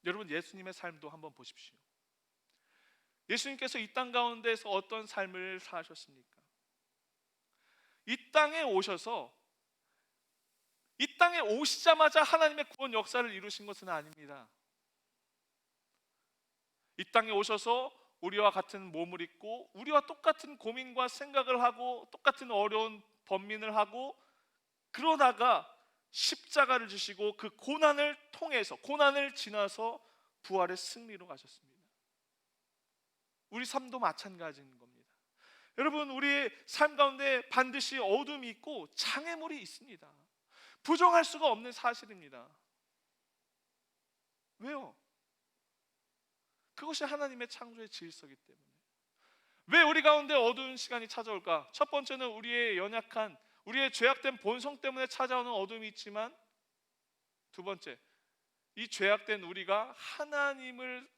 여러분, 예수님의 삶도 한번 보십시오. 예수님께서 이 땅 가운데서 어떤 삶을 사셨습니까? 이 땅에 오셔서 이 땅에 오시자마자 하나님의 구원 역사를 이루신 것은 아닙니다. 이 땅에 오셔서 우리와 같은 몸을 입고 우리와 똑같은 고민과 생각을 하고 똑같은 어려운 번민을 하고, 그러다가 십자가를 지시고 그 고난을 통해서, 고난을 지나서 부활의 승리로 가셨습니다. 우리 삶도 마찬가지인 겁니다. 여러분, 우리의 삶 가운데 반드시 어둠이 있고 장애물이 있습니다. 부정할 수가 없는 사실입니다. 왜요? 그것이 하나님의 창조의 질서이기 때문에. 왜 우리 가운데 어두운 시간이 찾아올까? 첫 번째는 우리의 연약한, 우리의 죄악된 본성 때문에 찾아오는 어둠이 있지만, 두 번째, 이 죄악된 우리가 하나님을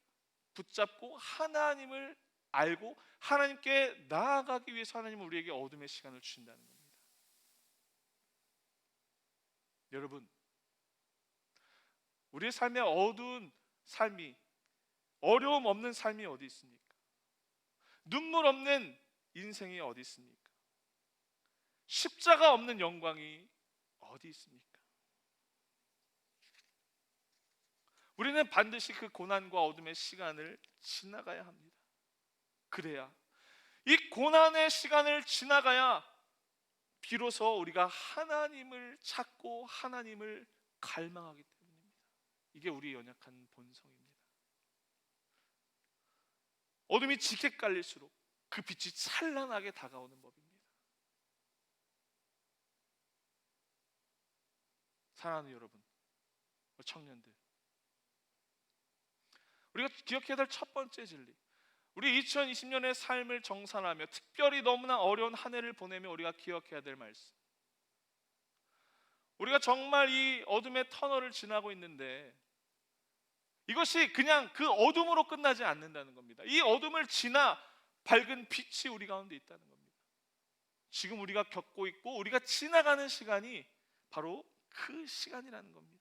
붙잡고 하나님을 알고 하나님께 나아가기 위해서 하나님은 우리에게 어둠의 시간을 주신다는 겁니다. 여러분, 우리의 삶의 어두운 삶이, 어려움 없는 삶이 어디 있습니까? 눈물 없는 인생이 어디 있습니까? 십자가 없는 영광이 어디 있습니까? 우리는 반드시 그 고난과 어둠의 시간을 지나가야 합니다. 그래야, 이 고난의 시간을 지나가야 비로소 우리가 하나님을 찾고 하나님을 갈망하기 때문입니다. 이게 우리의 연약한 본성입니다. 어둠이 짙게 깔릴수록 그 빛이 찬란하게 다가오는 법입니다. 사랑하는 여러분, 청년들, 우리가 기억해야 될 첫 번째 진리, 우리 2020년의 삶을 정산하며 특별히 너무나 어려운 한 해를 보내며 우리가 기억해야 될 말씀, 우리가 정말 이 어둠의 터널을 지나고 있는데 이것이 그냥 그 어둠으로 끝나지 않는다는 겁니다. 이 어둠을 지나 밝은 빛이 우리 가운데 있다는 겁니다. 지금 우리가 겪고 있고 우리가 지나가는 시간이 바로 그 시간이라는 겁니다.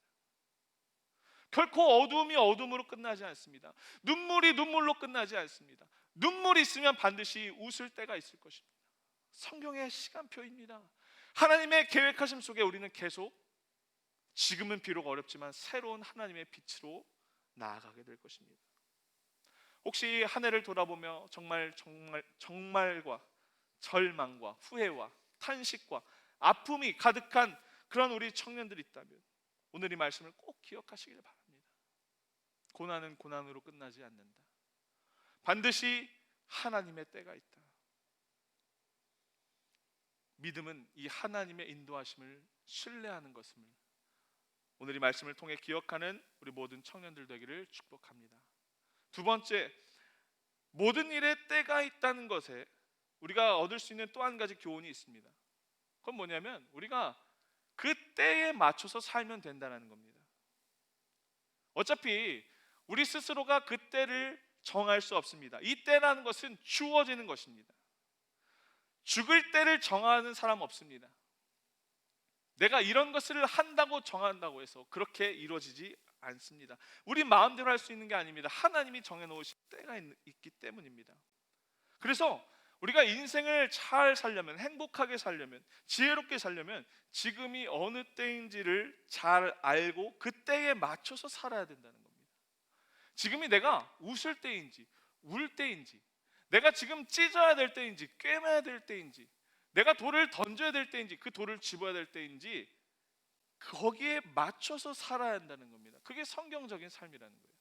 결코 어둠이 어둠으로 끝나지 않습니다. 눈물이 눈물로 끝나지 않습니다. 눈물이 있으면 반드시 웃을 때가 있을 것입니다. 성경의 시간표입니다. 하나님의 계획하심 속에 우리는 계속, 지금은 비록 어렵지만 새로운 하나님의 빛으로 나아가게 될 것입니다. 혹시 한 해를 돌아보며 정말과 절망과 후회와 탄식과 아픔이 가득한 그런 우리 청년들이 있다면 오늘 이 말씀을 꼭 기억하시길 바랍니다. 고난은 고난으로 끝나지 않는다. 반드시 하나님의 때가 있다. 믿음은 이 하나님의 인도하심을 신뢰하는 것임을 오늘 이 말씀을 통해 기억하는 우리 모든 청년들 되기를 축복합니다. 두 번째, 모든 일에 때가 있다는 것에 우리가 얻을 수 있는 또 한 가지 교훈이 있습니다. 그건 뭐냐면 우리가 그 때에 맞춰서 살면 된다는 겁니다. 어차피 우리 스스로가 그 때를 정할 수 없습니다. 이 때라는 것은 주어지는 것입니다. 죽을 때를 정하는 사람 없습니다. 내가 이런 것을 한다고 정한다고 해서 그렇게 이루어지지 않습니다. 우리 마음대로 할 수 있는 게 아닙니다. 하나님이 정해놓으신 때가 있기 때문입니다. 그래서 우리가 인생을 잘 살려면, 행복하게 살려면, 지혜롭게 살려면 지금이 어느 때인지를 잘 알고 그 때에 맞춰서 살아야 된다는 겁니다. 지금이 내가 웃을 때인지 울 때인지, 내가 지금 찢어야 될 때인지 꿰매야 될 때인지, 내가 돌을 던져야 될 때인지 그 돌을 집어야 될 때인지 거기에 맞춰서 살아야 한다는 겁니다. 그게 성경적인 삶이라는 거예요.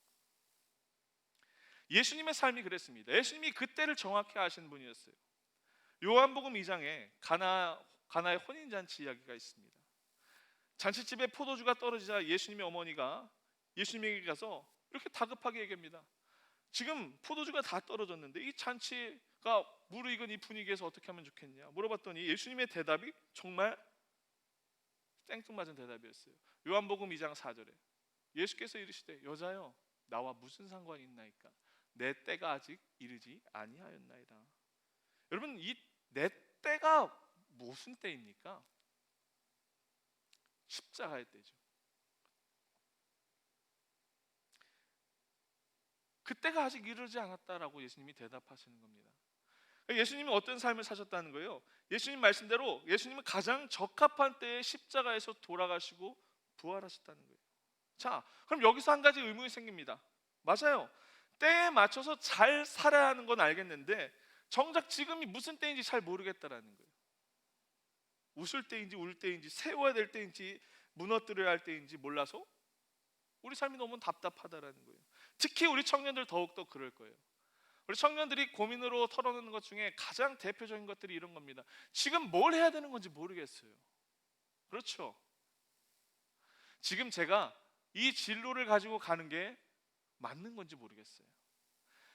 예수님의 삶이 그랬습니다. 예수님이 그때를 정확히 아시는 분이었어요. 요한복음 2장에 가나의 혼인잔치 이야기가 있습니다. 잔치집에 포도주가 떨어지자 예수님의 어머니가 예수님에게 가서 이렇게 다급하게 얘기합니다. 지금 포도주가 다 떨어졌는데 이 잔치가 무르익은 이 분위기에서 어떻게 하면 좋겠냐 물어봤더니 예수님의 대답이 정말 생뚱맞은 대답이었어요. 요한복음 2장 4절에 예수께서 이르시되 여자여 나와 무슨 상관이 있나이까 내 때가 아직 이르지 아니하였나이다. 여러분, 이 내 때가 무슨 때입니까? 십자가의 때죠. 그때가 아직 이르지 않았다라고 예수님이 대답하시는 겁니다. 예수님이 어떤 삶을 사셨다는 거예요? 예수님 말씀대로 예수님은 가장 적합한 때에 십자가에서 돌아가시고 부활하셨다는 거예요. 자, 그럼 여기서 한 가지 의문이 생깁니다. 맞아요. 때에 맞춰서 잘 살아야 하는 건 알겠는데 정작 지금이 무슨 때인지 잘 모르겠다라는 거예요. 웃을 때인지 울 때인지 세워야 될 때인지 무너뜨려야 할 때인지 몰라서 우리 삶이 너무 답답하다라는 거예요. 특히 우리 청년들 더욱더 그럴 거예요. 우리 청년들이 고민으로 털어놓는 것 중에 가장 대표적인 것들이 이런 겁니다. 지금 뭘 해야 되는 건지 모르겠어요. 그렇죠? 지금 제가 이 진로를 가지고 가는 게 맞는 건지 모르겠어요.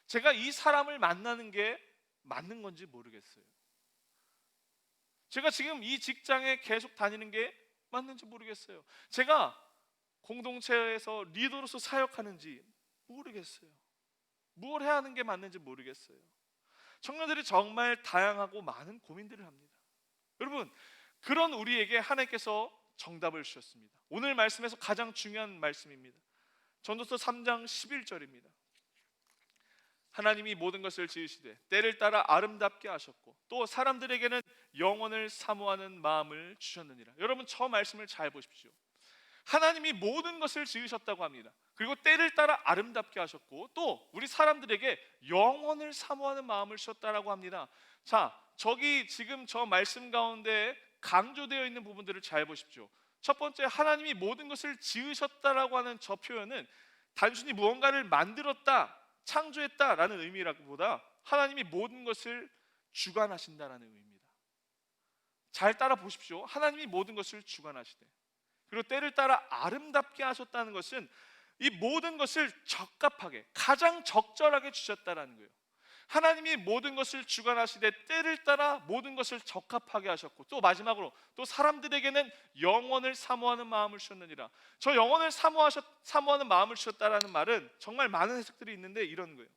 제가 이 사람을 만나는 게 맞는 건지 모르겠어요. 제가 지금 이 직장에 계속 다니는 게 맞는지 모르겠어요. 제가 공동체에서 리더로서 사역하는지 모르겠어요. 무엇 해야 하는 게 맞는지 모르겠어요. 청년들이 정말 다양하고 많은 고민들을 합니다. 여러분, 그런 우리에게 하나님께서 정답을 주셨습니다. 오늘 말씀에서 가장 중요한 말씀입니다. 전도서 3장 11절입니다. 하나님이 모든 것을 지으시되 때를 따라 아름답게 하셨고 또 사람들에게는 영원을 사모하는 마음을 주셨느니라. 여러분, 저 말씀을 잘 보십시오. 하나님이 모든 것을 지으셨다고 합니다. 그리고 때를 따라 아름답게 하셨고 또 우리 사람들에게 영원을 사모하는 마음을 주셨다라고 합니다. 자, 저기 지금 저 말씀 가운데 강조되어 있는 부분들을 잘 보십시오. 첫 번째, 하나님이 모든 것을 지으셨다라고 하는 저 표현은 단순히 무언가를 만들었다, 창조했다라는 의미라기보다 하나님이 모든 것을 주관하신다라는 의미입니다. 잘 따라 보십시오. 하나님이 모든 것을 주관하시되 그리고 때를 따라 아름답게 하셨다는 것은 이 모든 것을 적합하게 가장 적절하게 주셨다라는 거예요. 하나님이 모든 것을 주관하시되 때를 따라 모든 것을 적합하게 하셨고 또 마지막으로 또 사람들에게는 영원을 사모하는 마음을 주셨느니라. 저 영원을 사모하는 마음을 주셨다라는 말은 정말 많은 해석들이 있는데 이런 거예요.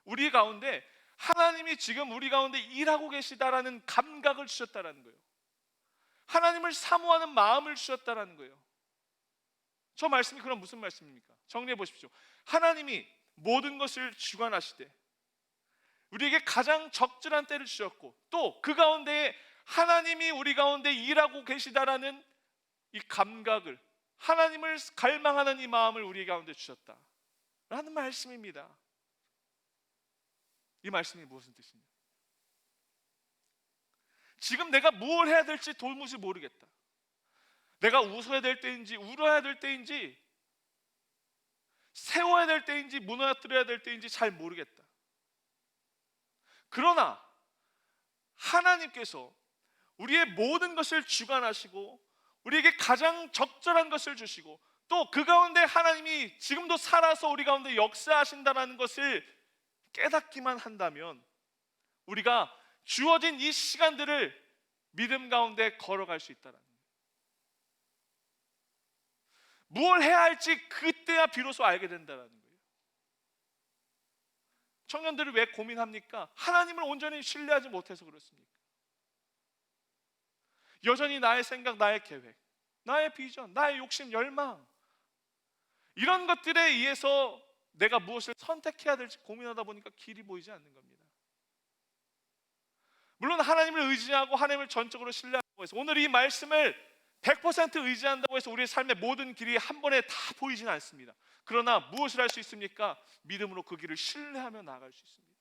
우리 가운데 하나님이 지금 우리 가운데 일하고 계시다라는 감각을 주셨다라는 거예요. 하나님을 사모하는 마음을 주셨다라는 거예요. 저 말씀이 그럼 무슨 말씀입니까? 정리해 보십시오. 하나님이 모든 것을 주관하시되 우리에게 가장 적절한 때를 주셨고 또 그 가운데에 하나님이 우리 가운데 일하고 계시다라는 이 감각을, 하나님을 갈망하는 이 마음을 우리 가운데 주셨다라는 말씀입니다. 이 말씀이 무슨 뜻이냐? 지금 내가 무엇을 해야 될지 도무지 모르겠다. 내가 웃어야 될 때인지 울어야 될 때인지 세워야 될 때인지 무너뜨려야 될 때인지 잘 모르겠다. 그러나 하나님께서 우리의 모든 것을 주관하시고 우리에게 가장 적절한 것을 주시고 또 그 가운데 하나님이 지금도 살아서 우리 가운데 역사하신다는 것을 깨닫기만 한다면 우리가 주어진 이 시간들을 믿음 가운데 걸어갈 수 있다는 거예요. 무엇을 해야 할지 그때야 비로소 알게 된다는 거예요. 청년들이 왜 고민합니까? 하나님을 온전히 신뢰하지 못해서 그렇습니까? 여전히 나의 생각, 나의 계획, 나의 비전, 나의 욕심, 열망 이런 것들에 의해서 내가 무엇을 선택해야 될지 고민하다 보니까 길이 보이지 않는 겁니다. 물론 하나님을 의지하고 하나님을 전적으로 신뢰한다고 해서 오늘 이 말씀을 100% 의지한다고 해서 우리의 삶의 모든 길이 한 번에 다 보이지는 않습니다. 그러나 무엇을 할 수 있습니까? 믿음으로 그 길을 신뢰하며 나아갈 수 있습니다.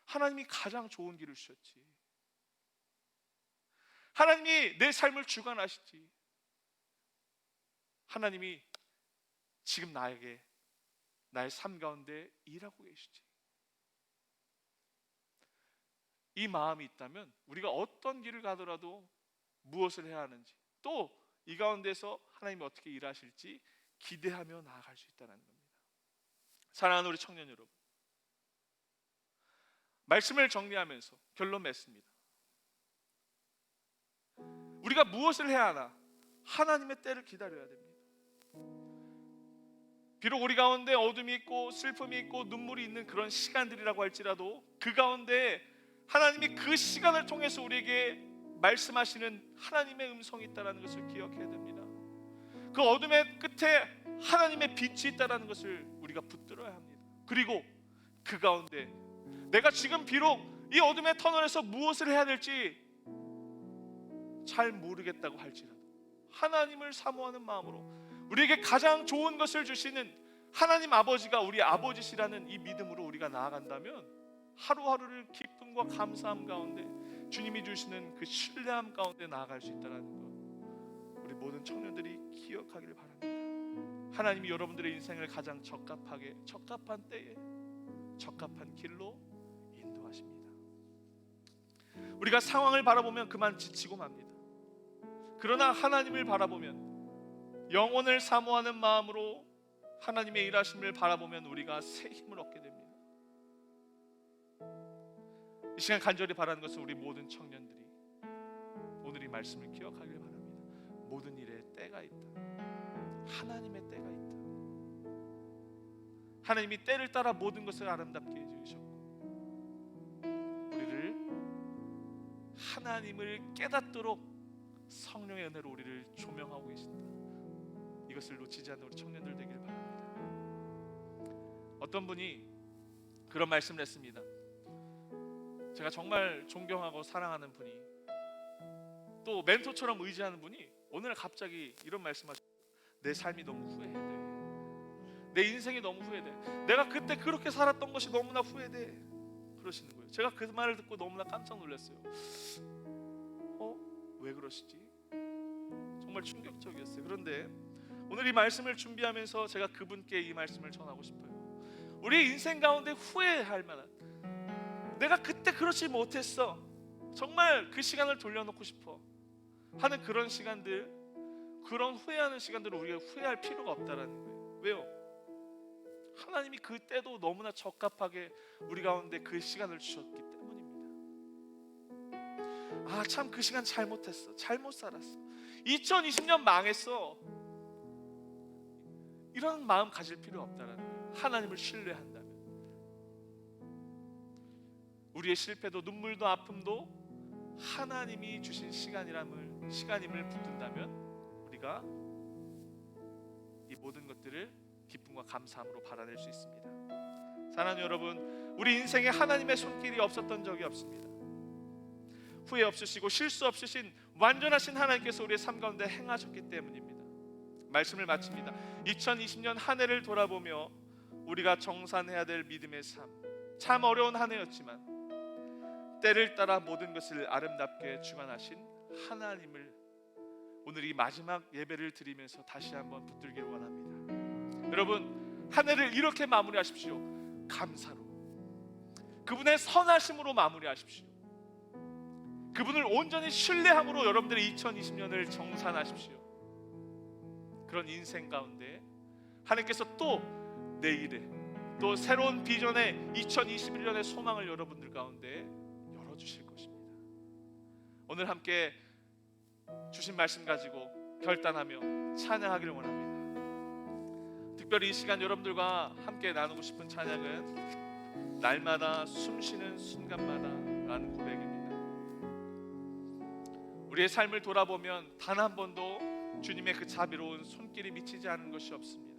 하나님이 가장 좋은 길을 주셨지. 하나님이 내 삶을 주관하시지. 하나님이 지금 나에게 나의 삶 가운데 일하고 계시지. 이 마음이 있다면 우리가 어떤 길을 가더라도 무엇을 해야 하는지 또 이 가운데서 하나님이 어떻게 일하실지 기대하며 나아갈 수 있다는 겁니다. 사랑하는 우리 청년 여러분, 말씀을 정리하면서 결론 맺습니다. 우리가 무엇을 해야 하나? 하나님의 때를 기다려야 됩니다. 비록 우리 가운데 어둠이 있고 슬픔이 있고 눈물이 있는 그런 시간들이라고 할지라도 그 가운데 하나님이 그 시간을 통해서 우리에게 말씀하시는 하나님의 음성이 있다는 것을 기억해야 됩니다. 그 어둠의 끝에 하나님의 빛이 있다는 것을 우리가 붙들어야 합니다. 그리고 그 가운데 내가 지금 비록 이 어둠의 터널에서 무엇을 해야 될지 잘 모르겠다고 할지라도 하나님을 사모하는 마음으로 우리에게 가장 좋은 것을 주시는 하나님 아버지가 우리 아버지시라는 이 믿음으로 우리가 나아간다면 하루하루를 기쁨과 감사함 가운데 주님이 주시는 그 신뢰함 가운데 나아갈 수 있다는 것, 우리 모든 청년들이 기억하기를 바랍니다. 하나님이 여러분들의 인생을 가장 적합한 때에 적합한 길로 인도하십니다. 우리가 상황을 바라보면 그만 지치고 맙니다. 그러나 하나님을 바라보면, 영혼을 사모하는 마음으로 하나님의 일하심을 바라보면 우리가 새 힘을 얻게 됩니다. 이 시간 간절히 바라는 것은 우리 모든 청년들이 오늘 이 말씀을 기억하길 바랍니다. 모든 일에 때가 있다. 하나님의 때가 있다. 하나님이 때를 따라 모든 것을 아름답게 지으셨고 우리를 하나님을 깨닫도록 성령의 은혜로 우리를 조명하고 계신다. 이것을 놓치지 않는 우리 청년들 되길 바랍니다. 어떤 분이 그런 말씀을 했습니다. 제가 정말 존경하고 사랑하는 분이, 또 멘토처럼 의지하는 분이 오늘 갑자기 이런 말씀하셨어요. 내 삶이 너무 후회돼. 내 인생이 너무 후회돼. 내가 그때 그렇게 살았던 것이 너무나 후회돼. 그러시는 거예요. 제가 그 말을 듣고 너무나 깜짝 놀랐어요. 왜 그러시지? 정말 충격적이었어요. 그런데 오늘 이 말씀을 준비하면서 제가 그분께 이 말씀을 전하고 싶어요. 우리 인생 가운데 후회할 만한, 내가 그때 그렇지 못했어, 정말 그 시간을 돌려놓고 싶어 하는 그런 시간들, 그런 후회하는 시간들을 우리가 후회할 필요가 없다라는 거예요. 왜요? 하나님이 그때도 너무나 적합하게 우리 가운데 그 시간을 주셨기 때문입니다. 아, 참 그 시간 잘못했어, 잘못 살았어, 2020년 망했어, 이런 마음 가질 필요 없다라는 거예요. 하나님을 신뢰한다면 우리의 실패도 눈물도 아픔도 하나님이 주신 시간임을 붙든다면 우리가 이 모든 것들을 기쁨과 감사함으로 받아낼 수 있습니다. 사랑하는 여러분, 우리 인생에 하나님의 손길이 없었던 적이 없습니다. 후회 없으시고 실수 없으신 완전하신 하나님께서 우리의 삶 가운데 행하셨기 때문입니다. 말씀을 마칩니다. 2020년 한 해를 돌아보며 우리가 정산해야 될 믿음의 삶, 참 어려운 한 해였지만 때를 따라 모든 것을 아름답게 주관하신 하나님을 오늘 이 마지막 예배를 드리면서 다시 한번 붙들길 원합니다. 여러분, 한 해를 이렇게 마무리하십시오. 감사로, 그분의 선하심으로 마무리하십시오. 그분을 온전히 신뢰함으로 여러분들의 2020년을 정산하십시오. 그런 인생 가운데 하나님께서 또 내일에, 또 새로운 비전의 2021년의 소망을 여러분들 가운데 열어주실 것입니다. 오늘 함께 주신 말씀 가지고 결단하며 찬양하기를 원합니다. 특별히 이 시간 여러분들과 함께 나누고 싶은 찬양은 날마다 숨쉬는 순간마다 라는 고백입니다. 우리의 삶을 돌아보면 단 한 번도 주님의 그 자비로운 손길이 미치지 않은 것이 없습니다.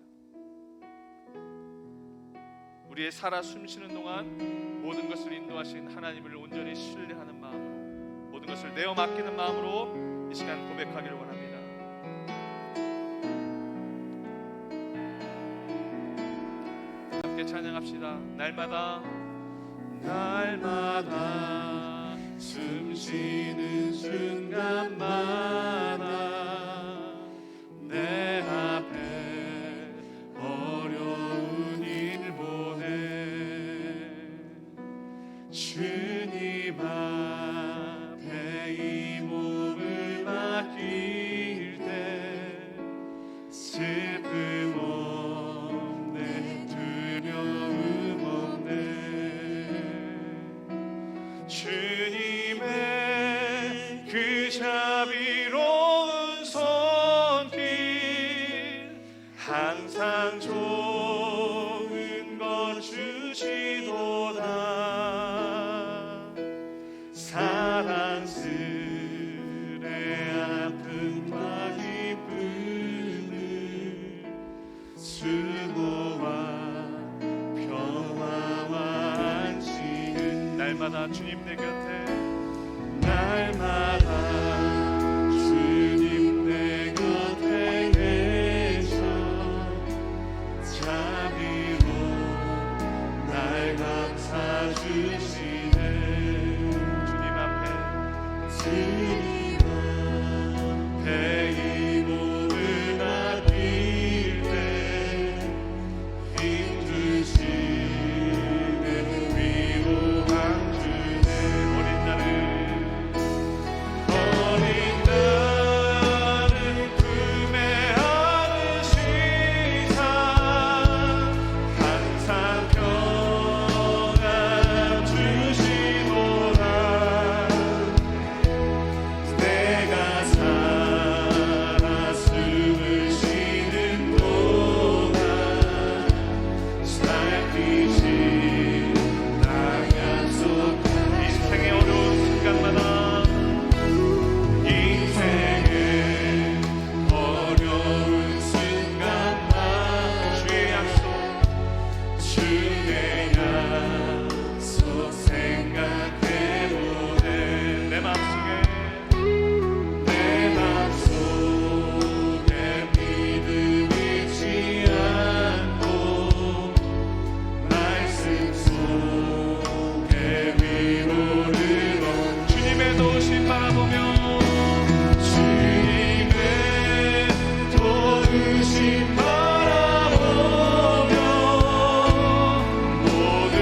우리의 살아 숨쉬는 동안 모든 것을 인도하신 하나님을 온전히 신뢰하는 마음으로, 모든 것을 내어 맡기는 마음으로 이 시간 고백하기를 원합니다. 함께 찬양합시다. 날마다 숨쉬는 순간마다 내 앞에 어려운 일 보내 주님 앞에 이 몸을 맡길 때 슬픔 없네, 두려움 없네. 주님의 그 자비로운 손길 항상 좋은 것 주시도다. 사랑스레 아픔과 기쁨을 수고와 평화와 안식은 날마다 날마다 주님 내 곁에 날마다 주님 내 곁에 계셔 자비로 날 감싸 주시네 주님 앞에 주님 앞에 이 몸을 맡길 때 힘주시는 위로한 주네 어린 나를 품에 안으시사 항상 평안 주시노라 내가 살아 숨을 쉬는 동안 살피신 나 약속한 인생의 어려운 순간마다 인생의 어려운 순간만 주의 약속 주의 약속 생각해보네 내 마음속에 내 맘속에 믿음 잃지 않고 말씀 속에 위로를 얻 주님의 도우심 바라보며 주님의 도우심 바라보며 모든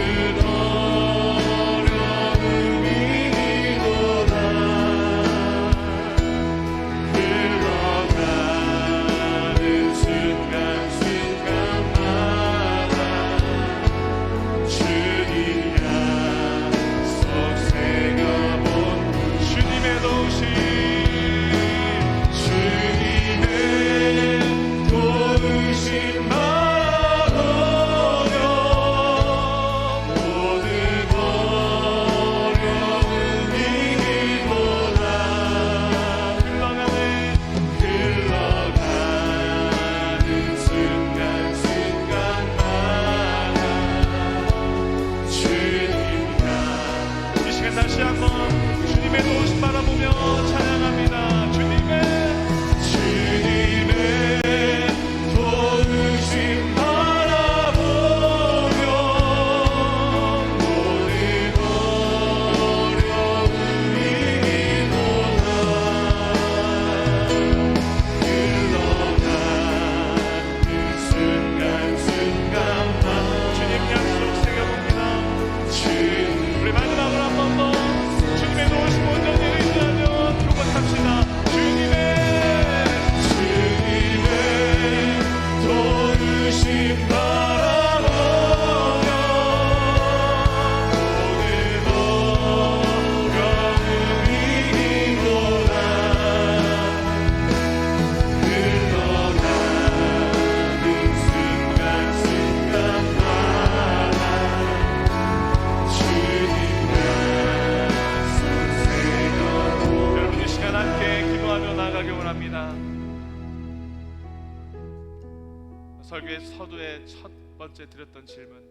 어려움이 이기도다 흘러가는 순간순간마다 주님 약속 새겨본 주님의 도우심 주님의 도우심 바라보며 모든 어려움 이기도다 흘러가는 순간순간마다 주님 이 시간 다시 한번 주님의 도우심 바라보며 찬양합니다. 주님의 도우심 바라보며 모든 어려움 이기도다 흘러가는 순간순간만 주님 약속 새겨봅니다. 우리 마지막으로 한 번 더 주님의 도우심 온전히 의지하며 고백합시다. 주님의 도우심 바라보며 모든 어려움 이기도다 흘러가는 순간순간마다 주님 약속 새겨보 여러분 이 시간 함께 기도하며 나아가기 원합니다. 설교의 서두에 첫 번째 드렸던 질문,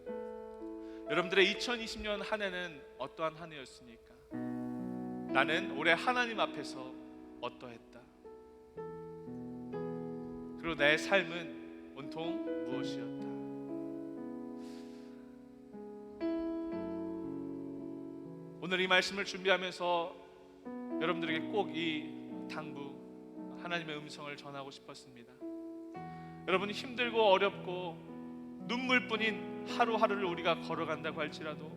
여러분들의 2020년 한 해는 어떠한 한 해였습니까? 나는 올해 하나님 앞에서 어떠했다. 그리고 내 삶은 온통 무엇이었다. 오늘 이 말씀을 준비하면서 여러분들에게 꼭 이 당부 하나님의 음성을 전하고 싶었습니다. 여러분이 힘들고 어렵고 눈물뿐인 하루하루를 우리가 걸어간다고 할지라도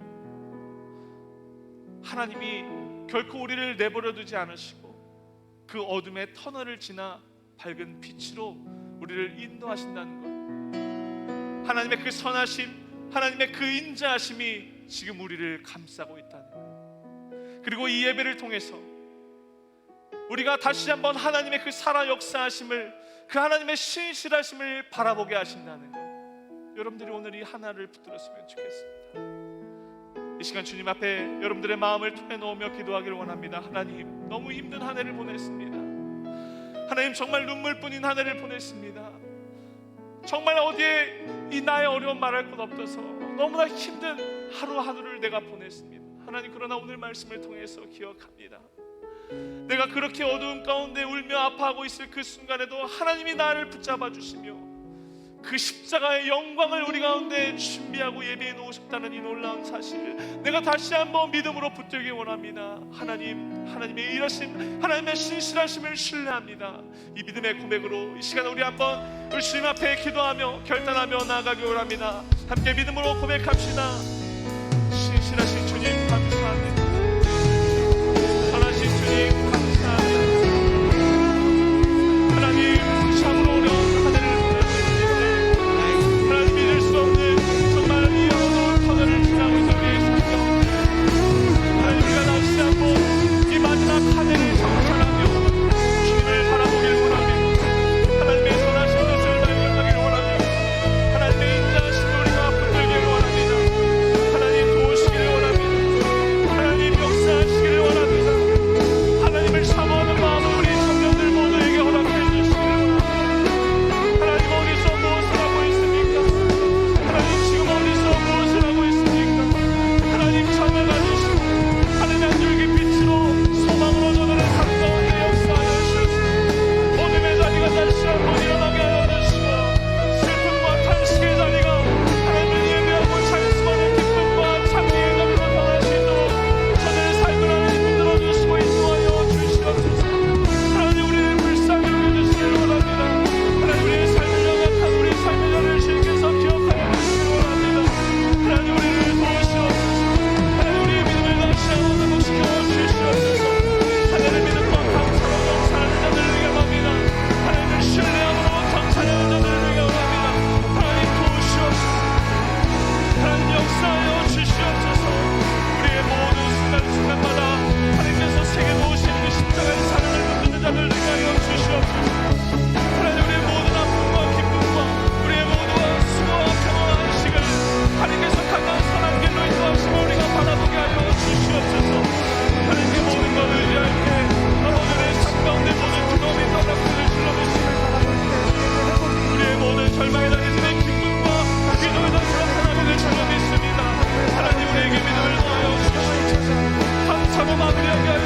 하나님이 결코 우리를 내버려 두지 않으시고 그 어둠의 터널을 지나 밝은 빛으로 우리를 인도하신다는 것, 하나님의 그 선하심, 하나님의 그 인자하심이 지금 우리를 감싸고 있다는 것, 그리고 이 예배를 통해서 우리가 다시 한번 하나님의 그 살아 역사하심을, 그 하나님의 신실하심을 바라보게 하신다는 것, 여러분들이 오늘 이 하나를 붙들었으면 좋겠습니다. 이 시간 주님 앞에 여러분들의 마음을 토해놓으며 기도하기를 원합니다. 하나님, 너무 힘든 한 해를 보냈습니다. 하나님, 정말 눈물뿐인 한 해를 보냈습니다. 정말 어디에 이 나의 어려운 말할 것 없어서 너무나 힘든 하루하루를 내가 보냈습니다. 하나님, 그러나 오늘 말씀을 통해서 기억합니다. 내가 그렇게 어두움 가운데 울며 아파하고 있을 그 순간에도 하나님이 나를 붙잡아 주시며 그 십자가의 영광을 우리 가운데 준비하고 예배해 놓으셨다는 이 놀라운 사실을 내가 다시 한번 믿음으로 붙들기 원합니다. 하나님의 일하심, 하나님의 신실하심을 신뢰합니다. 이 믿음의 고백으로 이 시간 우리 한번 우리 주님 앞에 기도하며 결단하며 나아가기 원합니다. 함께 믿음으로 고백합시다. 신실하신 주님 감사합니다. 선하신 주님 감사합니다. 하나님, 참으로 어려운 한 해를 보내주셨는데 하나님, 믿을 수 없는 정말 이 어려운 터널을 지나고 있는 우리의 성경, 하나님, 우리가 다시 한번 이 마지막 한 해를 정찰하며 주님을 바라보길 원합니다. 하나님의 선하신 뜻을 발견하길 원합니다. 하나님의 인자하심을 우리가 붙들길 원합니다. 하나님, 도우시기를 원합니다. 하나님, 역사하시기를 원합니다. 하나님을 사모하는 마음을 우리 청년들 모두에게 허락해 주시기를 원합니다. 하나님, 어디서 무엇을 하고 있습니까? 하나님, 지금 어디서 무엇을 하고 있습니까? 하나님, 참을 가지시고 하나님 한 줄기 빛으로 소망으로 저들을 삶 가운데 역사하여 주시옵소서. 어둠의 자리가 다시 한번 일어나게 하여 주시고 슬픔과 탄식의 자리가 하나님을 예배하고 찬송하는 기쁨과 찬미의 자리로 변할 수 있도록 저들의 삶을 하나님 붙들어 주시고 인도하여 주시옵소서. 하나님, 우리를 불쌍히 여겨주시기를 원합니다. 하나님, 우리의 삶을 영악한 우리 삶의 자리를 주님께서 기억하여 주시기를 원합니다. 하나님, 우리를 도우시옵소서. 하나님, 우리의 믿음을 다시 한번 회복시켜 주시옵소서. 하나님의 믿음과 감사로 정찰하는 자들을 위해 합니다. 하나님을 신뢰함으로 정찰하는 자들을 위해 합니다. 하나님, 도우시옵소서. 하나님, 역사하여 주시옵소서. 우리의 모든 순간순간마다 하나님께서 새겨 놓으신 그 십자가의 사랑을 붙드는 자들을 위하여 주시옵소서. 하나님, 우리의 모든 아픔과 기쁨과 우리의 모두와 수고와 평화와 안식을 하나님께서 가까운 선한 길로 인도하시며 우리가 바라보게 하여 주시옵소서. 하나님께 모든 걸 의지할 때 여러분의 삶 가운데 모든 두려움이 떠나기를 주시옵소서. 우리의 모든 절망에 달리는 기쁨과 기도에 더 나타나기를 주여 믿습니다. 하나님, 우리에게 믿음을 더하여 주시옵소서. 감사로 마무리하게 하여